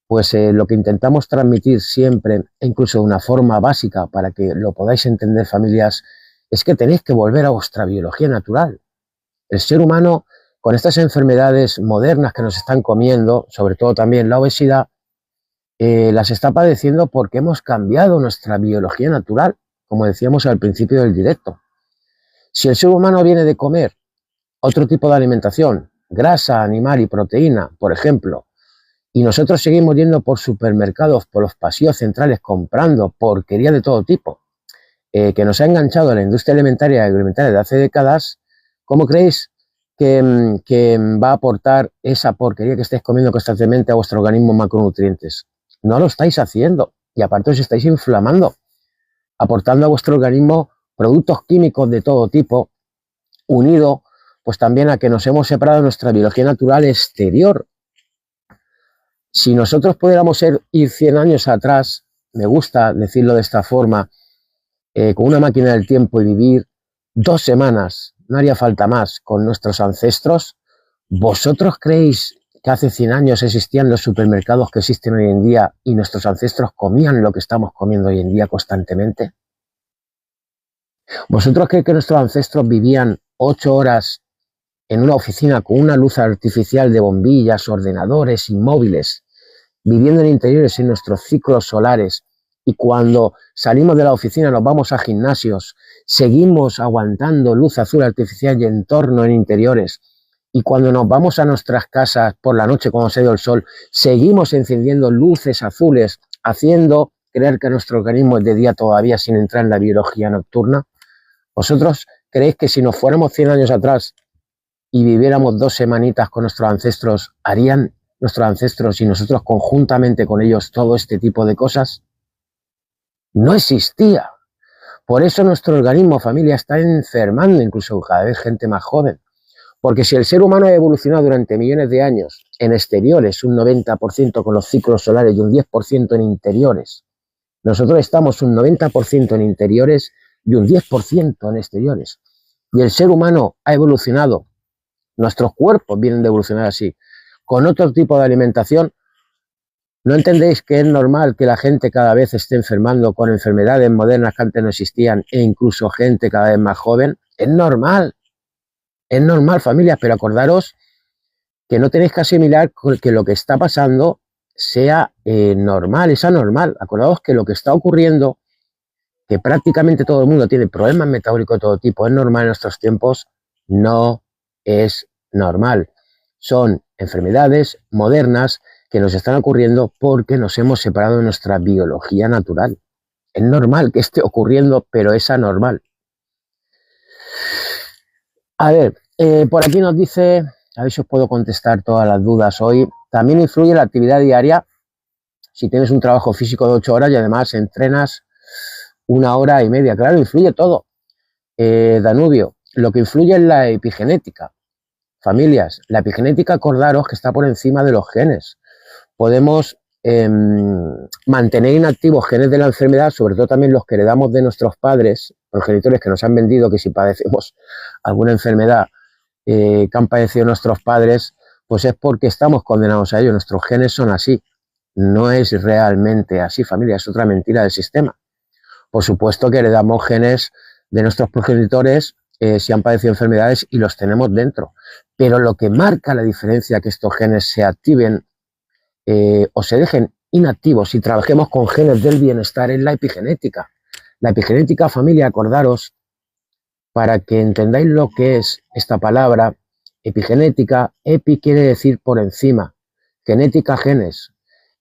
pues lo que intentamos transmitir siempre, incluso de una forma básica para que lo podáis entender familias, es que tenéis que volver a vuestra biología natural. El ser humano, con estas enfermedades modernas que nos están comiendo, sobre todo también la obesidad, las está padeciendo porque hemos cambiado nuestra biología natural, como decíamos al principio del directo. Si el ser humano viene de comer otro tipo de alimentación, grasa animal y proteína, por ejemplo, y nosotros seguimos yendo por supermercados, por los pasillos centrales, comprando porquería de todo tipo, que nos ha enganchado a la industria alimentaria y agroalimentaria de hace décadas, ¿cómo creéis que va a aportar esa porquería que estáis comiendo constantemente a vuestro organismo macronutrientes? No lo estáis haciendo y aparte os estáis inflamando, aportando a vuestro organismo productos químicos de todo tipo, unido pues también a que nos hemos separado de nuestra biología natural exterior. Si nosotros pudiéramos ir 100 años atrás, me gusta decirlo de esta forma, con una máquina del tiempo y vivir 2 semanas, no haría falta más, con nuestros ancestros, ¿vosotros creéis que hace 100 años existían los supermercados que existen hoy en día y nuestros ancestros comían lo que estamos comiendo hoy en día constantemente? ¿Vosotros creéis que nuestros ancestros vivían 8 horas en una oficina con una luz artificial de bombillas, ordenadores y móviles, viviendo en interiores en nuestros ciclos solares, y cuando salimos de la oficina nos vamos a gimnasios, seguimos aguantando luz azul artificial y entorno en interiores, y cuando nos vamos a nuestras casas por la noche cuando se ha ido el sol, seguimos encendiendo luces azules, haciendo creer que nuestro organismo es de día todavía sin entrar en la biología nocturna? ¿Vosotros creéis que si nos fuéramos 100 años atrás y viviéramos 2 semanitas con nuestros ancestros, harían nuestros ancestros y nosotros conjuntamente con ellos todo este tipo de cosas? No existía. Por eso nuestro organismo, familia, está enfermando, incluso cada vez gente más joven. Porque si el ser humano ha evolucionado durante millones de años en exteriores, un 90% con los ciclos solares y un 10% en interiores, nosotros estamos un 90% en interiores y un 10% en exteriores. Y el ser humano ha evolucionado, nuestros cuerpos vienen de evolucionar así, con otro tipo de alimentación. ¿No entendéis que es normal que la gente cada vez esté enfermando con enfermedades modernas que antes no existían e incluso gente cada vez más joven? Es normal, familias, pero acordaros que no tenéis que asimilar que lo que está pasando sea normal, es anormal. Acordaos que lo que está ocurriendo, que prácticamente todo el mundo tiene problemas metabólicos de todo tipo, es normal en nuestros tiempos, no es normal. Son enfermedades modernas que nos están ocurriendo porque nos hemos separado de nuestra biología natural. Es normal que esté ocurriendo, pero es anormal. A ver, por aquí nos dice, a ver si os puedo contestar todas las dudas hoy. También influye la actividad diaria. Si tienes un trabajo físico de 8 horas y además entrenas 1 hora y media, claro, influye todo. Danubio, lo que influye es la epigenética. Familias, la epigenética, acordaros que está por encima de los genes. Podemos mantener inactivos genes de la enfermedad, sobre todo también los que heredamos de nuestros padres, progenitores que nos han vendido que si padecemos alguna enfermedad que han padecido nuestros padres, pues es porque estamos condenados a ello. Nuestros genes son así. No es realmente así, familia, es otra mentira del sistema. Por supuesto que heredamos genes de nuestros progenitores si han padecido enfermedades y los tenemos dentro. Pero lo que marca la diferencia que estos genes se activen o se dejen inactivos y trabajemos con genes del bienestar es la epigenética. La epigenética, familia, acordaros, para que entendáis lo que es esta palabra, epigenética, epi quiere decir por encima, genética, genes,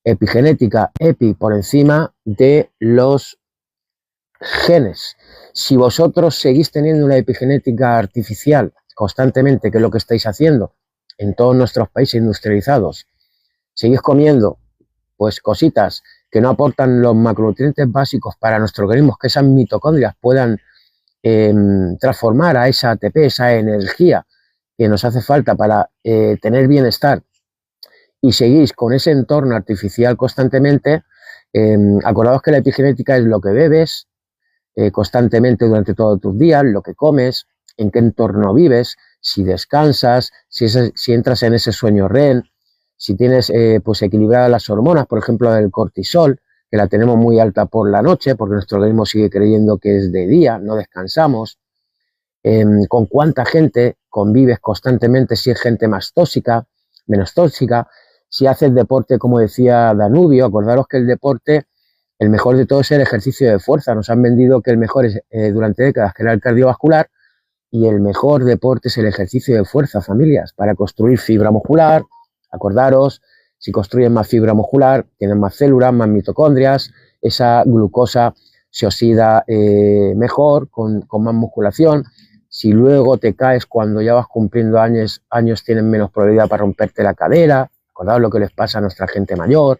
epigenética, epi, por encima de los genes. Si vosotros seguís teniendo una epigenética artificial constantemente, que es lo que estáis haciendo en todos nuestros países industrializados, seguís comiendo pues cositas que no aportan los macronutrientes básicos para nuestro organismo, que esas mitocondrias puedan transformar a esa ATP, esa energía que nos hace falta para tener bienestar, y seguís con ese entorno artificial constantemente, acordaos que la epigenética es lo que bebes constantemente durante todos tus días, lo que comes, en qué entorno vives, si descansas, si entras en ese sueño REM, si tienes pues equilibradas las hormonas, por ejemplo el cortisol, que la tenemos muy alta por la noche porque nuestro organismo sigue creyendo que es de día, no descansamos, con cuánta gente convives constantemente, si es gente más tóxica, menos tóxica, si haces deporte, como decía Danubio. Acordaros que el deporte, el mejor de todo es el ejercicio de fuerza. Nos han vendido que el mejor es durante décadas que era el cardiovascular, y el mejor deporte es el ejercicio de fuerza, familias, para construir fibra muscular. Acordaros, si construyen más fibra muscular, tienen más células, más mitocondrias, esa glucosa se oxida mejor, con más musculación. Si luego te caes cuando ya vas cumpliendo años, tienes menos probabilidad para romperte la cadera. Acordaos lo que les pasa a nuestra gente mayor.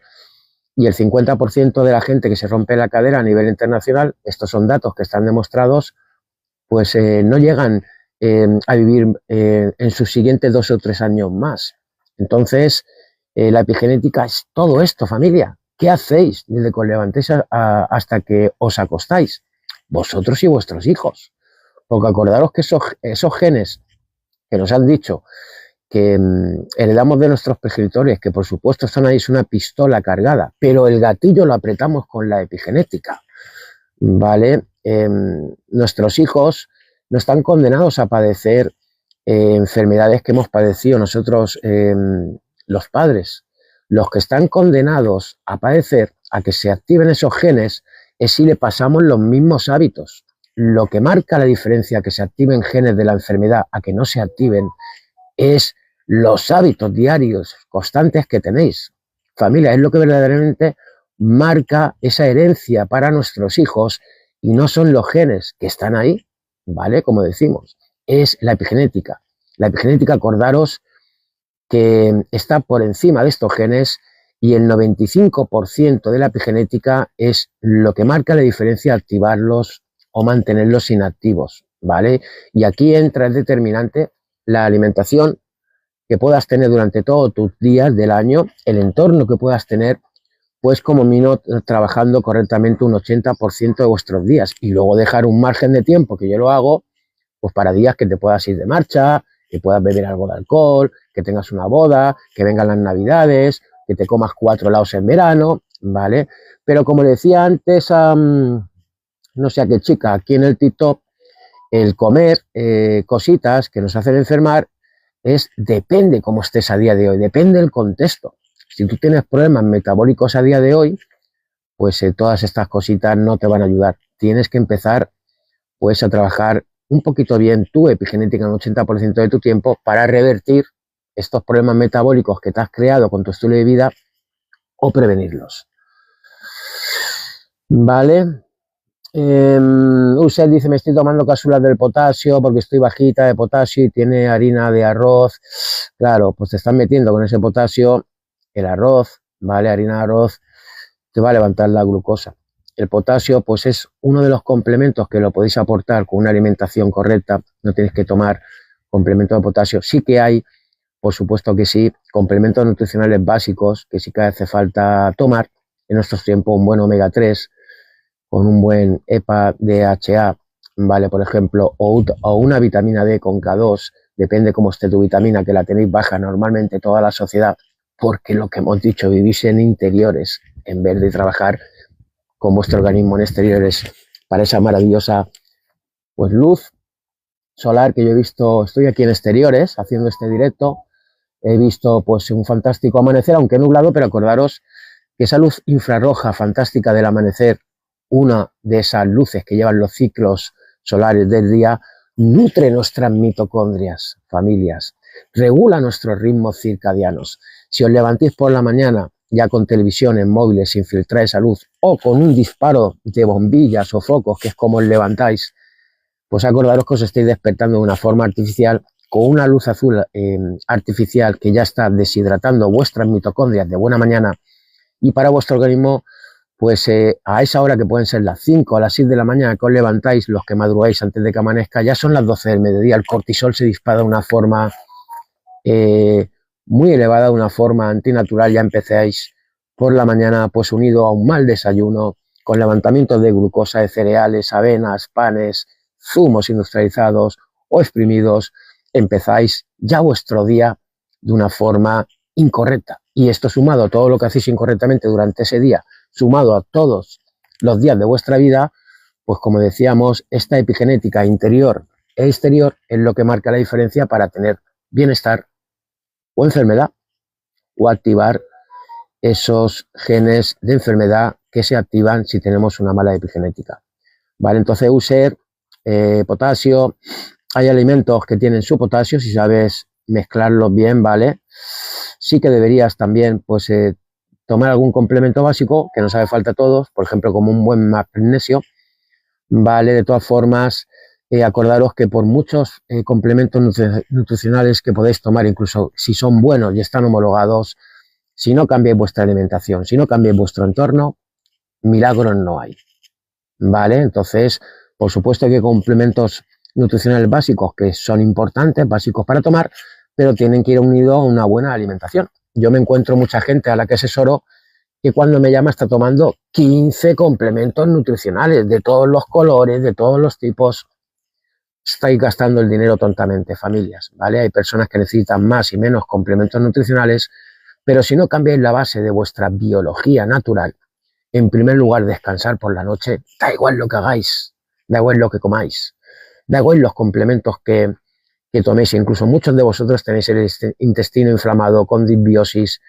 Y el 50% de la gente que se rompe la cadera a nivel internacional, estos son datos que están demostrados, pues no llegan a vivir en sus siguientes 2 o 3 años más. Entonces, la epigenética es todo esto, familia. ¿Qué hacéis desde que os levantéis hasta que os acostáis? Vosotros y vuestros hijos. Porque acordaros que esos genes que nos han dicho que heredamos de nuestros progenitores, que por supuesto están ahí, es una pistola cargada, pero el gatillo lo apretamos con la epigenética, ¿vale? Nuestros hijos no están condenados a padecer enfermedades que hemos padecido nosotros, los padres. Los que están condenados a padecer, a que se activen esos genes, es si le pasamos los mismos hábitos. Lo que marca la diferencia que se activen genes de la enfermedad a que no se activen es los hábitos diarios constantes que tenéis. Familia, es lo que verdaderamente marca esa herencia para nuestros hijos, y no son los genes que están ahí, ¿vale? Como decimos, es la epigenética. La epigenética, acordaros que está por encima de estos genes, y el 95% de la epigenética es lo que marca la diferencia, activarlos o mantenerlos inactivos, ¿vale? Y aquí entra el determinante, la alimentación que puedas tener durante todos tus días del año, el entorno que puedas tener, pues como mínimo trabajando correctamente un 80% de vuestros días, y luego dejar un margen de tiempo, que yo lo hago, pues para días que te puedas ir de marcha, que puedas beber algo de alcohol, que tengas una boda, que vengan las navidades, que te comas 4 helados en verano, ¿vale? Pero como le decía antes a no sé a qué chica aquí en el TikTok, el comer cositas que nos hacen enfermar depende cómo estés a día de hoy, depende del contexto. Si tú tienes problemas metabólicos a día de hoy, pues todas estas cositas no te van a ayudar. Tienes que empezar pues a trabajar un poquito bien tu epigenética en un 80% de tu tiempo para revertir estos problemas metabólicos que te has creado con tu estilo de vida, o prevenirlos. ¿Vale? Usted dice, me estoy tomando cápsulas del potasio porque estoy bajita de potasio y tiene harina de arroz. Claro, pues te están metiendo con ese potasio el arroz, ¿vale? Harina de arroz te va a levantar la glucosa. El potasio, pues es uno de los complementos que lo podéis aportar con una alimentación correcta. No tienes que tomar complementos de potasio. Sí que hay, por supuesto que sí, complementos nutricionales básicos que sí que hace falta tomar. En nuestros tiempos, un buen omega 3 con un buen EPA DHA, ¿vale? Por ejemplo, o una vitamina D con K2, depende cómo esté tu vitamina, que la tenéis baja normalmente toda la sociedad, porque lo que hemos dicho, vivís en interiores en vez de trabajar con vuestro organismo en exteriores para esa maravillosa pues luz solar que yo he visto. Estoy aquí en exteriores haciendo este directo, he visto pues un fantástico amanecer, aunque nublado, pero acordaros que esa luz infrarroja fantástica del amanecer, una de esas luces que llevan los ciclos solares del día, nutre nuestras mitocondrias, familias, regula nuestros ritmos circadianos. Si os levantéis por la mañana ya con televisiones móviles sin filtrar esa luz, o con un disparo de bombillas o focos, que es como os levantáis, pues acordaros que os estáis despertando de una forma artificial, con una luz azul artificial que ya está deshidratando vuestras mitocondrias de buena mañana, y para vuestro organismo, pues a esa hora, que pueden ser las 5 o las 6 de la mañana que os levantáis, los que madrugáis antes de que amanezca, ya son las 12 del mediodía, el cortisol se dispara de una forma muy elevada, de una forma antinatural. Ya empezáis por la mañana pues unido a un mal desayuno, con levantamientos de glucosa de cereales, avenas, panes, zumos industrializados o exprimidos, empezáis ya vuestro día de una forma incorrecta. Y esto, sumado a todo lo que hacéis incorrectamente durante ese día, sumado a todos los días de vuestra vida, pues como decíamos, esta epigenética interior e exterior es lo que marca la diferencia para tener bienestar o enfermedad, o activar esos genes de enfermedad que se activan si tenemos una mala epigenética. ¿Vale? Entonces, user, potasio, hay alimentos que tienen su potasio, si sabes mezclarlos bien, ¿vale? Sí que deberías también, pues, tomar algún complemento básico, que nos hace falta a todos, por ejemplo, como un buen magnesio, ¿vale? De todas formas, acordaros que por muchos complementos nutricionales que podéis tomar, incluso si son buenos y están homologados, si no cambiáis vuestra alimentación, si no cambiáis vuestro entorno, milagros no hay, ¿vale? Entonces, por supuesto que hay complementos nutricionales básicos que son importantes, básicos para tomar, pero tienen que ir unidos a una buena alimentación. Yo me encuentro mucha gente a la que asesoro que cuando me llama está tomando 15 complementos nutricionales de todos los colores, de todos los tipos. Estáis gastando el dinero tontamente, familias, ¿vale? Hay personas que necesitan más y menos complementos nutricionales, pero si no cambiáis la base de vuestra biología natural, en primer lugar, descansar por la noche, da igual lo que hagáis, da igual lo que comáis, da igual los complementos que toméis, incluso muchos de vosotros tenéis el intestino inflamado con disbiosis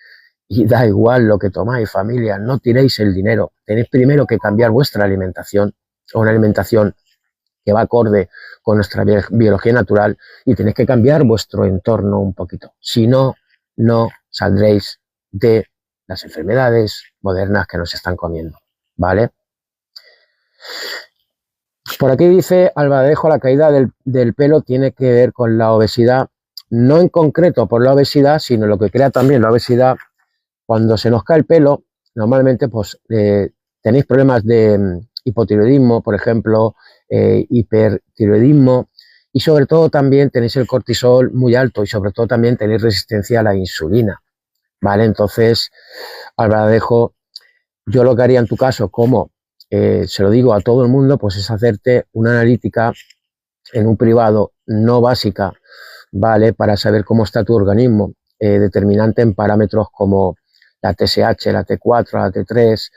y da igual lo que tomáis, familia, no tiréis el dinero, tenéis primero que cambiar vuestra alimentación, a una alimentación que va acorde con nuestra biología natural, y tenéis que cambiar vuestro entorno un poquito, si no, no saldréis de las enfermedades modernas que nos están comiendo, ¿vale? Por aquí dice Albadejo, la caída del pelo tiene que ver con la obesidad, no en concreto por la obesidad, sino lo que crea también la obesidad. Cuando se nos cae el pelo, normalmente pues tenéis problemas de hipotiroidismo, por ejemplo, hipertiroidismo, y sobre todo también tenéis el cortisol muy alto y sobre todo también tenéis resistencia a la insulina, ¿vale? Entonces, Albadejo, yo lo que haría en tu caso, como se lo digo a todo el mundo, pues es hacerte una analítica en un privado, no básica, ¿vale? Para saber cómo está tu organismo, determinante en parámetros como la TSH, la T4, la T3,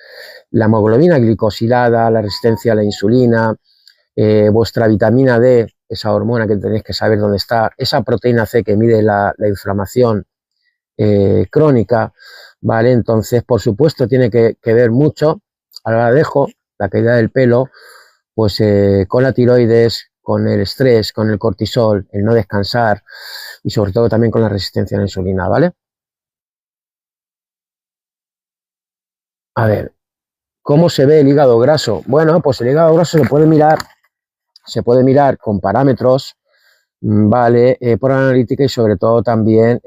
la hemoglobina glicosilada, la resistencia a la insulina, vuestra vitamina D, esa hormona que tenéis que saber dónde está, esa proteína C que mide la inflamación crónica, ¿vale? Entonces, por supuesto, tiene que ver mucho, ahora dejo la caída del pelo, pues con la tiroides, con el estrés, con el cortisol, el no descansar y sobre todo también con la resistencia a la insulina, ¿vale? A ver, ¿cómo se ve el hígado graso? Bueno, pues el hígado graso se puede mirar con parámetros, ¿vale? Por analítica y sobre todo también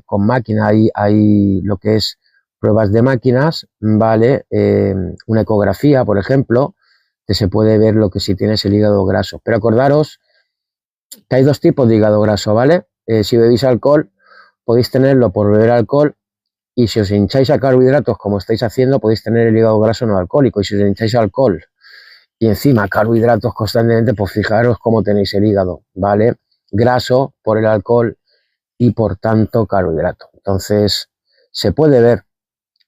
con máquina. Hay lo que es pruebas de máquinas, ¿vale? Una ecografía, por ejemplo, que se puede ver lo que si tienes el hígado graso. Pero acordaros que hay dos tipos de hígado graso, ¿vale? Si bebéis alcohol, podéis tenerlo por beber alcohol, y si os hincháis a carbohidratos como estáis haciendo, podéis tener el hígado graso no alcohólico. Y si os hincháis a alcohol y encima carbohidratos constantemente, pues fijaros cómo tenéis el hígado, ¿vale? Graso por el alcohol y por tanto carbohidrato. Entonces, se puede ver,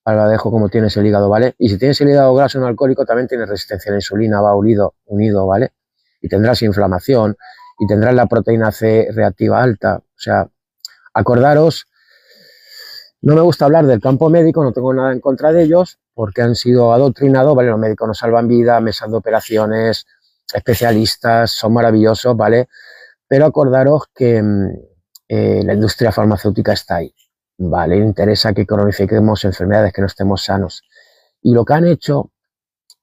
ahora dejo cómo tienes el hígado, ¿vale? Y si tienes el hígado graso no alcohólico, también tienes resistencia a la insulina, va unido, ¿vale? Y tendrás inflamación y tendrás la proteína C reactiva alta. O sea, acordaros, no me gusta hablar del campo médico, no tengo nada en contra de ellos, porque han sido adoctrinados, ¿vale? Los médicos nos salvan vida, mesas de operaciones, especialistas, son maravillosos, ¿vale? Pero acordaros que la industria farmacéutica está ahí, ¿vale? Interesa que cronifiquemos enfermedades, que no estemos sanos. Y lo que han hecho,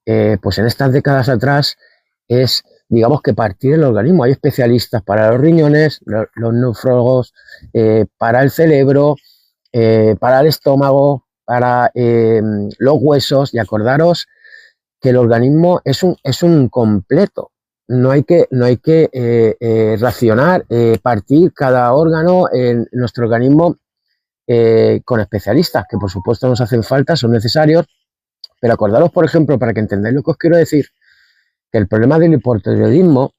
pues en estas décadas atrás, es, digamos, que partir el organismo. Hay especialistas para los riñones, los nefrólogos, para el cerebro, para el estómago, para los huesos, y acordaros que el organismo es un completo. No hay que racionar, partir cada órgano en nuestro organismo con especialistas, que por supuesto nos hacen falta, son necesarios, pero acordaros, por ejemplo, para que entendáis lo que os quiero decir, que el problema del hipotiroidismo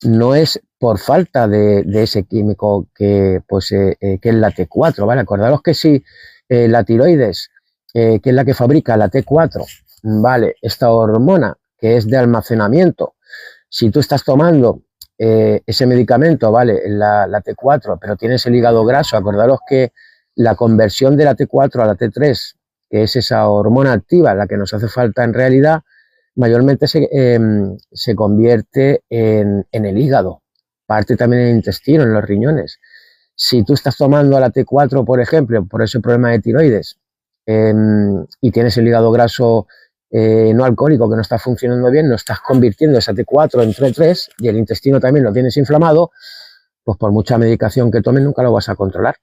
no es por falta de ese químico que es la T4, ¿vale? Acordaros que si la tiroides, que es la que fabrica la T4, ¿vale? Esta hormona que es de almacenamiento, si tú estás tomando ese medicamento, ¿vale? La T4, pero tienes el hígado graso, acordaros que la conversión de la T4 a la T3, que es esa hormona activa, la que nos hace falta en realidad, mayormente se convierte en el hígado, parte también en el intestino, en los riñones. Si tú estás tomando a la T4, por ejemplo, por ese problema de tiroides, y tienes el hígado graso no alcohólico que no está funcionando bien, no estás convirtiendo esa T4 en T3 y el intestino también lo tienes inflamado, pues por mucha medicación que tomes nunca lo vas a controlar.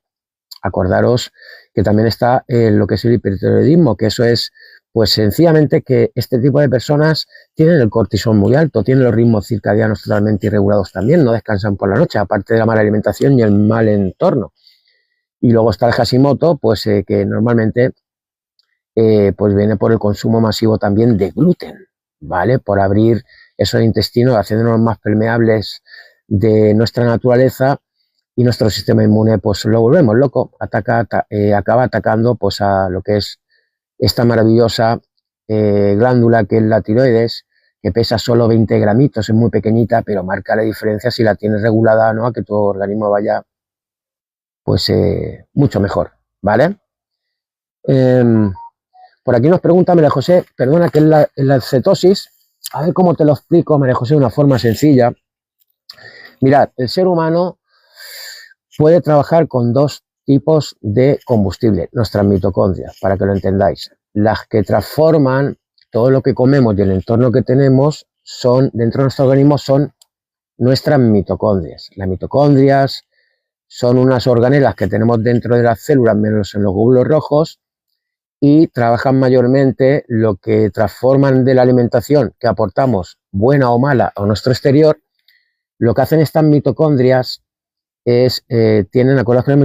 Acordaros que también está lo que es el hipertiroidismo, que eso es pues sencillamente que este tipo de personas tienen el cortisol muy alto, tienen los ritmos circadianos totalmente irregulados también, no descansan por la noche, aparte de la mala alimentación y el mal entorno. Y luego está el Hashimoto, pues que normalmente pues viene por el consumo masivo también de gluten, ¿vale? Por abrir esos intestinos, haciéndonos más permeables de nuestra naturaleza y nuestro sistema inmune pues lo volvemos loco, acaba atacando pues a lo que es esta maravillosa glándula que es la tiroides, que pesa solo 20 gramitos, es muy pequeñita, pero marca la diferencia si la tienes regulada, ¿no? A que tu organismo vaya pues mucho mejor, ¿vale? Por aquí nos pregunta María José, perdona, ¿qué es la cetosis? A ver cómo te lo explico, María José, de una forma sencilla. Mirad, el ser humano puede trabajar con dos tipos de combustible, nuestras mitocondrias, para que lo entendáis. Las que transforman todo lo que comemos y el entorno que tenemos son, dentro de nuestro organismo, son nuestras mitocondrias. Las mitocondrias son unas organelas que tenemos dentro de las células, menos en los glóbulos rojos, y trabajan mayormente lo que transforman de la alimentación que aportamos, buena o mala, a nuestro exterior. Lo que hacen estas mitocondrias es, acuerdas que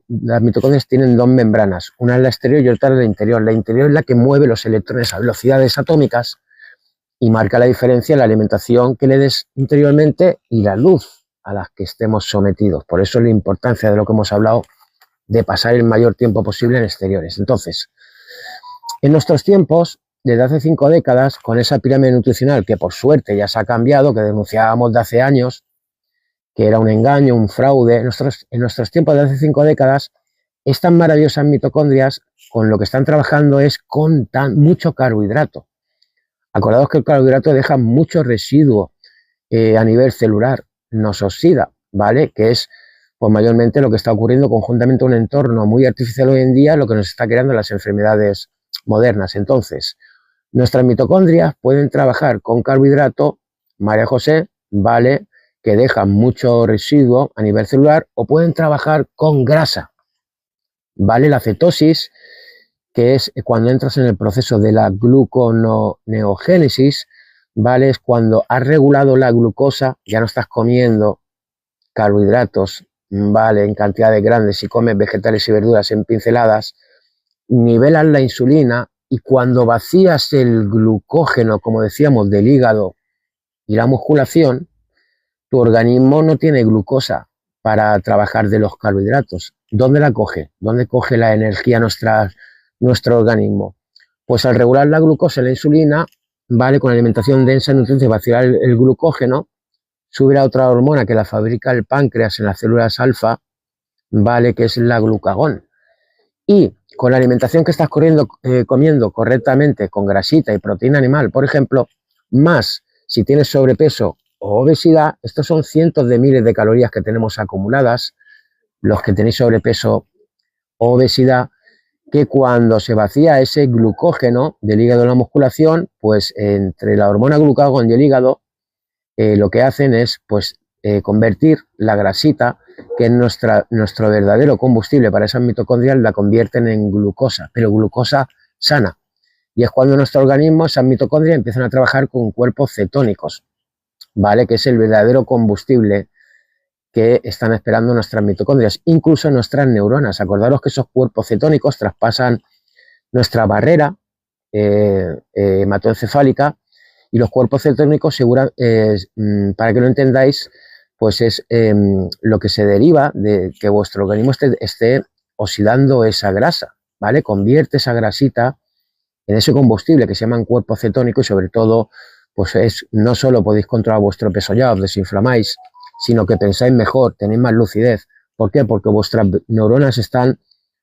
las mitocondrias tienen dos membranas, una en la exterior y otra en la interior. La interior es la que mueve los electrones a velocidades atómicas y marca la diferencia en la alimentación que le des interiormente y la luz a la que estemos sometidos. Por eso la importancia de lo que hemos hablado de pasar el mayor tiempo posible en exteriores. Entonces, en nuestros tiempos, desde hace 5 décadas, con esa pirámide nutricional que por suerte ya se ha cambiado, que denunciábamos de hace años, que era un engaño, un fraude, en nuestros tiempos de hace 5 décadas, estas maravillosas mitocondrias con lo que están trabajando es con mucho carbohidrato. Acordaos que el carbohidrato deja mucho residuo a nivel celular, nos oxida, ¿vale? Que es pues mayormente lo que está ocurriendo conjuntamente a un entorno muy artificial hoy en día, lo que nos está creando las enfermedades modernas. Entonces, nuestras mitocondrias pueden trabajar con carbohidrato, María José, ¿vale? Que dejan mucho residuo a nivel celular, o pueden trabajar con grasa, ¿vale? La cetosis, que es cuando entras en el proceso de la gluconeogénesis, ¿vale? Es cuando has regulado la glucosa, ya no estás comiendo carbohidratos, ¿vale? En cantidades grandes y comes vegetales y verduras en pinceladas, nivelas la insulina y cuando vacías el glucógeno, como decíamos, del hígado y la musculación, tu organismo no tiene glucosa para trabajar de los carbohidratos. ¿Dónde la coge? ¿Dónde coge la energía nuestro organismo? Pues al regular la glucosa y la insulina, ¿vale? Con alimentación densa en nutrientes, vaciar el glucógeno, subir a otra hormona que la fabrica el páncreas en las células alfa, ¿vale? Que es la glucagón. Y con la alimentación que estás comiendo correctamente, con grasita y proteína animal, por ejemplo, más si tienes sobrepeso o obesidad, estos son cientos de miles de calorías que tenemos acumuladas, los que tenéis sobrepeso o obesidad, que cuando se vacía ese glucógeno del hígado en la musculación, pues entre la hormona glucagón y el hígado, lo que hacen es pues convertir la grasita, que es nuestro verdadero combustible para esas mitocondrias, la convierten en glucosa, pero glucosa sana. Y es cuando nuestro organismo, esas mitocondrias, empiezan a trabajar con cuerpos cetónicos, ¿vale? Que es el verdadero combustible que están esperando nuestras mitocondrias, incluso nuestras neuronas. Acordaros que esos cuerpos cetónicos traspasan nuestra barrera hematoencefálica, y los cuerpos cetónicos, para que lo entendáis, pues es lo que se deriva de que vuestro organismo esté oxidando esa grasa, ¿vale? Convierte esa grasita en ese combustible que se llaman cuerpo cetónico y sobre todo pues no solo podéis controlar vuestro peso ya, os desinflamáis, sino que pensáis mejor, tenéis más lucidez. ¿Por qué? Porque vuestras neuronas están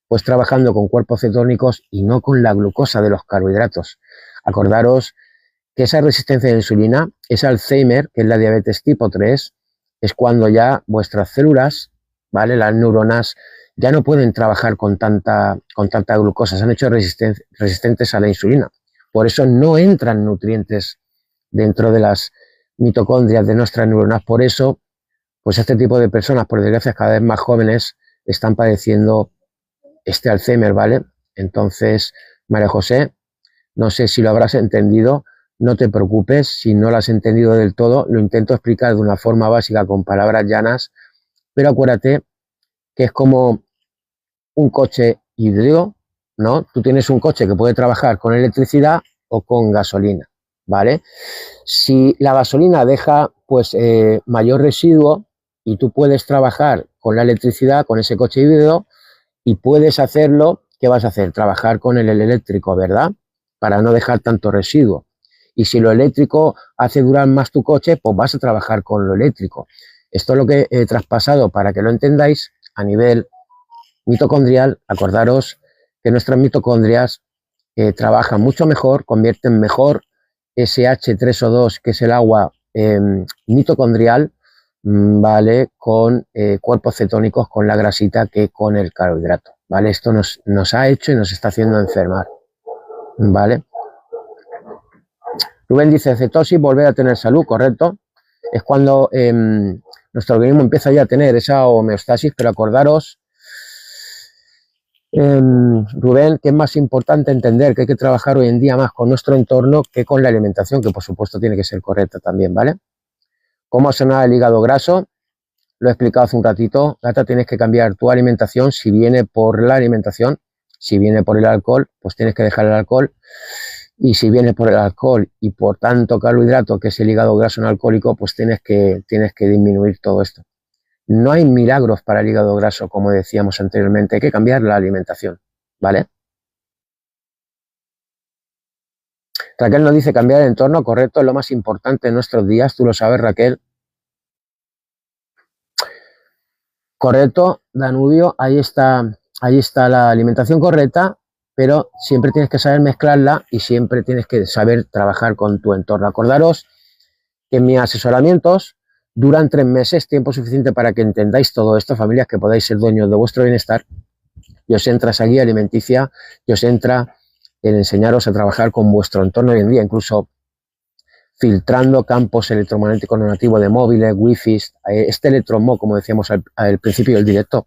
pues trabajando con cuerpos cetónicos y no con la glucosa de los carbohidratos. Acordaros que esa resistencia a la insulina, ese Alzheimer, que es la diabetes tipo 3, es cuando ya vuestras células, ¿vale? Las neuronas ya no pueden trabajar con tanta glucosa, se han hecho resistentes a la insulina. Por eso no entran nutrientes dentro de las mitocondrias de nuestras neuronas. Por eso, pues este tipo de personas, por desgracia, cada vez más jóvenes, están padeciendo este Alzheimer, ¿vale? Entonces, María José, no sé si lo habrás entendido, no te preocupes, si no lo has entendido del todo, lo intento explicar de una forma básica con palabras llanas, pero acuérdate que es como un coche híbrido, ¿no? Tú tienes un coche que puede trabajar con electricidad o con gasolina, ¿vale? Si la gasolina deja pues mayor residuo y tú puedes trabajar con la electricidad, con ese coche híbrido, y puedes hacerlo, ¿qué vas a hacer? Trabajar con el eléctrico, ¿verdad? Para no dejar tanto residuo. Y si lo eléctrico hace durar más tu coche, pues vas a trabajar con lo eléctrico. Esto es lo que he traspasado para que lo entendáis a nivel mitocondrial. Acordaros que nuestras mitocondrias trabajan mucho mejor, convierten mejor ese H3O2, que es el agua mitocondrial, ¿vale? Con cuerpos cetónicos, con la grasita, que con el carbohidrato, ¿vale? Esto nos ha hecho y nos está haciendo enfermar, ¿vale? Rubén dice, cetosis, volver a tener salud, correcto. Es cuando nuestro organismo empieza ya a tener esa homeostasis, pero acordaros, Rubén, que es más importante entender que hay que trabajar hoy en día más con nuestro entorno que con la alimentación, que por supuesto tiene que ser correcta también, ¿vale? ¿Cómo sanar el hígado graso? Lo he explicado hace un ratito. Gata, tienes que cambiar tu alimentación. Si viene por la alimentación, si viene por el alcohol, pues tienes que dejar el alcohol. Y si viene por el alcohol y por tanto carbohidrato, que es el hígado graso no alcohólico, pues tienes que disminuir todo esto. No hay milagros para el hígado graso, como decíamos anteriormente. Hay que cambiar la alimentación, ¿vale? Raquel nos dice cambiar el entorno, correcto, es lo más importante en nuestros días. Tú lo sabes, Raquel. Correcto, Danubio, ahí está la alimentación correcta, pero siempre tienes que saber mezclarla y siempre tienes que saber trabajar con tu entorno. Acordaros que en mis asesoramientos duran 3 meses, tiempo suficiente para que entendáis todo esto, familias, que podáis ser dueños de vuestro bienestar, y os entra esa guía alimenticia, y os entra el enseñaros a trabajar con vuestro entorno hoy en día, incluso filtrando campos electromagnéticos no nativos de móviles, wifi. Este electromó, como decíamos al principio del directo,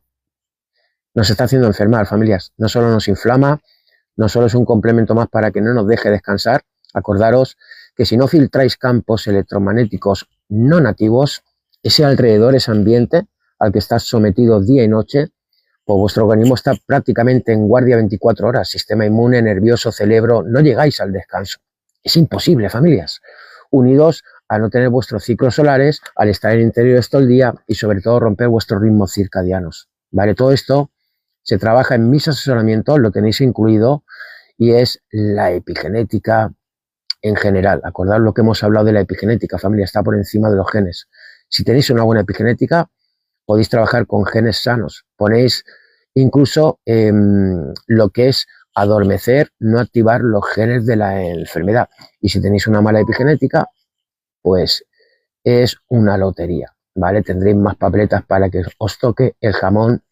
nos está haciendo enfermar, familias. No solo nos inflama, no solo es un complemento más para que no nos deje descansar. Acordaros que si no filtráis campos electromagnéticos no nativos, ese alrededor, ese ambiente al que estás sometido día y noche, pues vuestro organismo está prácticamente en guardia 24 horas. Sistema inmune, nervioso, cerebro, no llegáis al descanso. Es imposible, familias. Unidos a no tener vuestros ciclos solares, al estar en interiores todo el día y sobre todo romper vuestros ritmos circadianos, ¿vale? Todo esto se trabaja en mis asesoramientos, lo tenéis incluido, y es la epigenética en general. Acordad lo que hemos hablado de la epigenética, familia, está por encima de los genes. Si tenéis una buena epigenética, podéis trabajar con genes sanos. Ponéis incluso lo que es adormecer, no activar los genes de la enfermedad. Y si tenéis una mala epigenética, pues es una lotería, ¿vale? Tendréis más papeletas para que os toque el jamón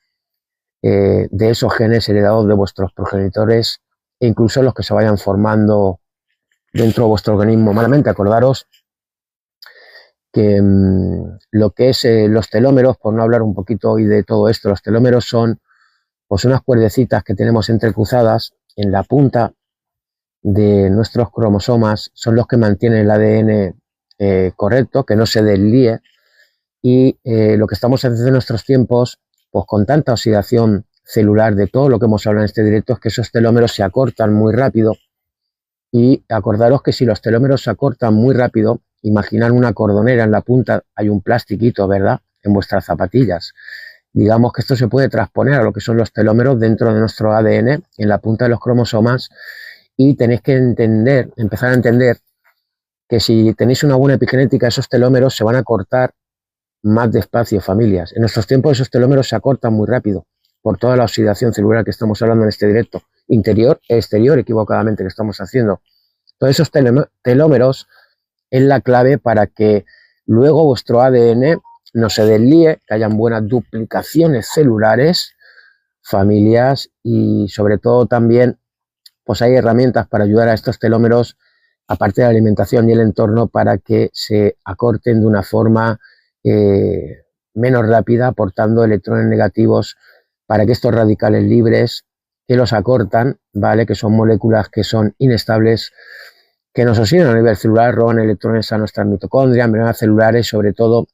de esos genes heredados de vuestros progenitores e incluso los que se vayan formando dentro de vuestro organismo malamente. Acordaros que lo que es los telómeros, por no hablar un poquito hoy de todo esto, los telómeros son pues unas cuerdecitas que tenemos entrecruzadas en la punta de nuestros cromosomas, son los que mantienen el ADN correcto, que no se deslíe, y lo que estamos haciendo en nuestros tiempos, pues con tanta oxidación celular de todo lo que hemos hablado en este directo, es que esos telómeros se acortan muy rápido. Y acordaros que si los telómeros se acortan muy rápido, imaginad una cordonera en la punta, hay un plastiquito, ¿verdad?, en vuestras zapatillas. Digamos que esto se puede transponer a lo que son los telómeros dentro de nuestro ADN, en la punta de los cromosomas, y tenéis que empezar a entender que si tenéis una buena epigenética, esos telómeros se van a cortar más despacio, familias. En nuestros tiempos esos telómeros se acortan muy rápido por toda la oxidación celular que estamos hablando en este directo, interior e exterior equivocadamente que estamos haciendo. Todos esos telómeros es la clave para que luego vuestro ADN no se deslíe, que hayan buenas duplicaciones celulares, familias, y sobre todo también pues hay herramientas para ayudar a estos telómeros, aparte de la alimentación y el entorno, para que se acorten de una forma menos rápida, aportando electrones negativos para que estos radicales libres que los acortan, ¿vale? Que son moléculas que son inestables, que nos oxidan a nivel celular, roban electrones a nuestras mitocondrias, membranas celulares, sobre todo,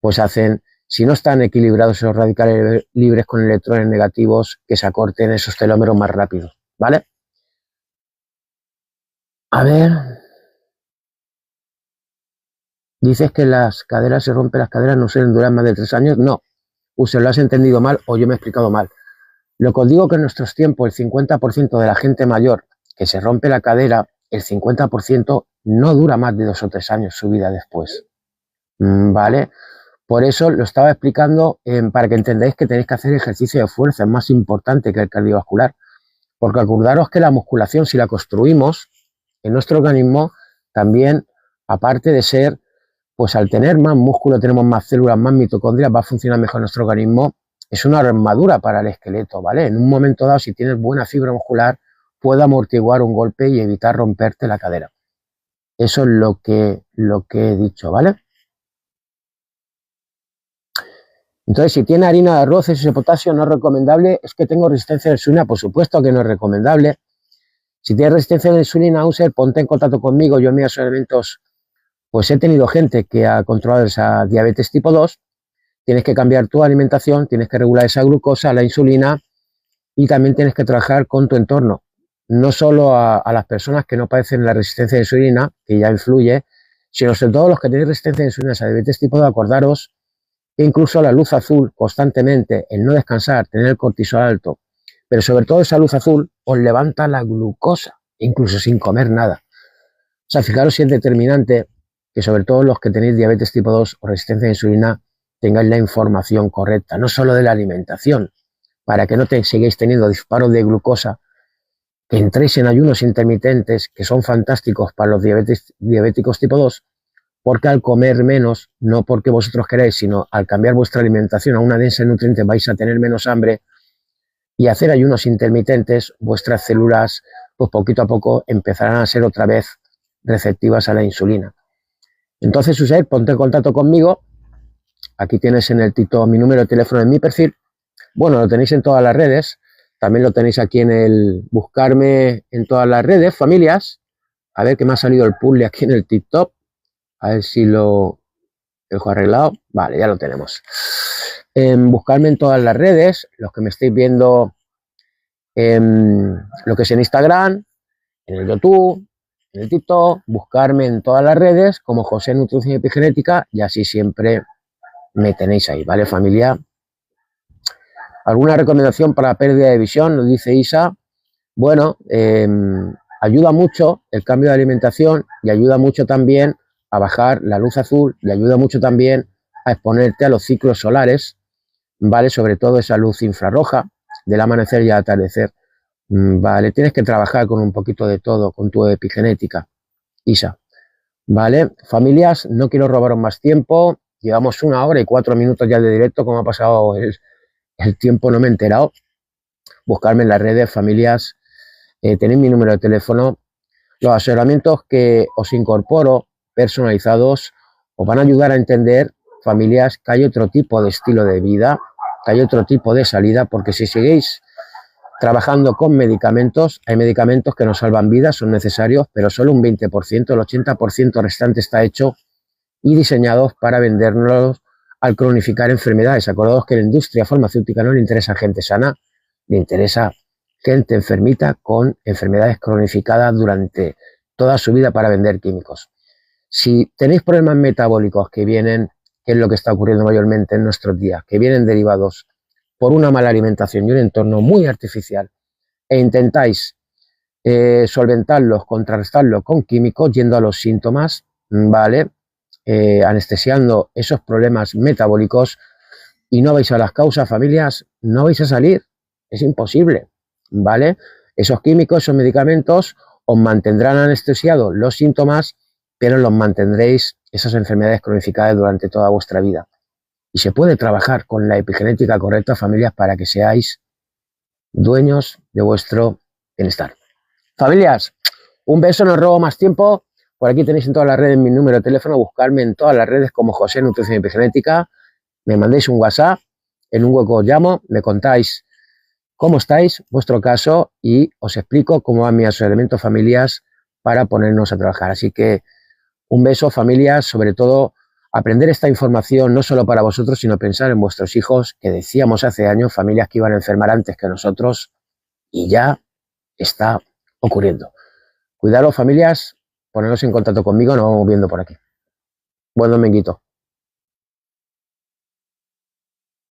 pues hacen, si no están equilibrados esos radicales libres con electrones negativos, que se acorten esos telómeros más rápido, ¿vale? A ver. Dices que las caderas se rompen, las caderas no suelen durar más de 3 años. No, usted lo has entendido mal o yo me he explicado mal. Lo que os digo que en nuestros tiempos el 50% de la gente mayor que se rompe la cadera, el 50% no dura más de 2 o 3 años su vida después. ¿Vale? Por eso lo estaba explicando para que entendáis que tenéis que hacer ejercicio de fuerza, es más importante que el cardiovascular. Porque acordaros que la musculación, si la construimos en nuestro organismo, también, aparte de ser, pues al tener más músculo, tenemos más células, más mitocondrias, va a funcionar mejor nuestro organismo. Es una armadura para el esqueleto, ¿vale? En un momento dado, si tienes buena fibra muscular, puede amortiguar un golpe y evitar romperte la cadera. Eso es lo que he dicho, ¿vale? Entonces, si tiene harina de arroz, ese potasio no es recomendable. Es que tengo resistencia a la insulina, por supuesto que no es recomendable. Si tienes resistencia a la insulina, User, ponte en contacto conmigo. Yo en mis alimentos, pues he tenido gente que ha controlado esa diabetes tipo 2. Tienes que cambiar tu alimentación, tienes que regular esa glucosa, la insulina, y también tienes que trabajar con tu entorno. No solo a las personas que no padecen la resistencia a la insulina, que ya influye, sino sobre todo los que tienen resistencia a la insulina, esa diabetes tipo 2, acordaros que incluso la luz azul constantemente, el no descansar, tener el cortisol alto, pero sobre todo esa luz azul os levanta la glucosa, incluso sin comer nada. O sea, fijaros si es determinante que sobre todo los que tenéis diabetes tipo 2 o resistencia a la insulina tengáis la información correcta, no solo de la alimentación, para que no sigáis teniendo disparos de glucosa, que entréis en ayunos intermitentes, que son fantásticos para los diabéticos tipo 2, porque al comer menos, no porque vosotros queráis, sino al cambiar vuestra alimentación a una densa en nutrientes vais a tener menos hambre, y hacer ayunos intermitentes, vuestras células, pues poquito a poco empezarán a ser otra vez receptivas a la insulina. Entonces, Usair, ponte en contacto conmigo. Aquí tienes en el TikTok mi número de teléfono en mi perfil. Bueno, lo tenéis en todas las redes. También lo tenéis aquí en el buscarme en todas las redes, familias. A ver que me ha salido el puzzle aquí en el TikTok. A ver si lo dejo arreglado. Vale, ya lo tenemos. Buscarme en todas las redes, los que me estáis viendo lo que es en Instagram, en el YouTube, en el TikTok, buscarme en todas las redes como José Nutrición y Epigenética, y así siempre me tenéis ahí, ¿vale, familia? ¿Alguna recomendación para la pérdida de visión? Nos dice Isa. Bueno, ayuda mucho el cambio de alimentación y ayuda mucho también a bajar la luz azul y ayuda mucho también a exponerte a los ciclos solares, ¿vale? Sobre todo esa luz infrarroja del amanecer y al atardecer, ¿vale? Tienes que trabajar con un poquito de todo, con tu epigenética, Isa, ¿vale? Familias, no quiero robaros más tiempo, llevamos 1 hora y 4 minutos ya de directo, como ha pasado el tiempo, no me he enterado. Buscarme en las redes, familias, tenéis mi número de teléfono. Los asesoramientos que os incorporo personalizados os van a ayudar a entender, familias, que hay otro tipo de estilo de vida, que hay otro tipo de salida, porque si seguís trabajando con medicamentos, hay medicamentos que nos salvan vidas, son necesarios, pero solo un 20%, el 80% restante está hecho y diseñados para vendernos al cronificar enfermedades. Acordaos que a la industria farmacéutica no le interesa gente sana, le interesa gente enfermita con enfermedades cronificadas durante toda su vida para vender químicos. Si tenéis problemas metabólicos que vienen, que es lo que está ocurriendo mayormente en nuestros días, que vienen derivados por una mala alimentación y un entorno muy artificial, e intentáis solventarlos, contrarrestarlos con químicos, yendo a los síntomas, ¿vale? Anestesiando esos problemas metabólicos, y no vais a las causas, familias, no vais a salir, es imposible, ¿vale? Esos químicos, esos medicamentos os mantendrán anestesiados los síntomas, pero los mantendréis esas enfermedades cronificadas durante toda vuestra vida. Y se puede trabajar con la epigenética correcta, familias, para que seáis dueños de vuestro bienestar. Familias, un beso, no os robo más tiempo. Por aquí tenéis en todas las redes mi número de teléfono, buscarme en todas las redes como José Nutrición y Epigenética. Me mandéis un WhatsApp, en un hueco os llamo, me contáis cómo estáis, vuestro caso, y os explico cómo van mis asesoramientos, familias, para ponernos a trabajar. Así que un beso, familias, sobre todo aprender esta información no solo para vosotros, sino pensar en vuestros hijos, que decíamos hace años, familias que iban a enfermar antes que nosotros, y ya está ocurriendo. Cuidaros, familias, poneros en contacto conmigo, nos vamos viendo por aquí. Buen dominguito.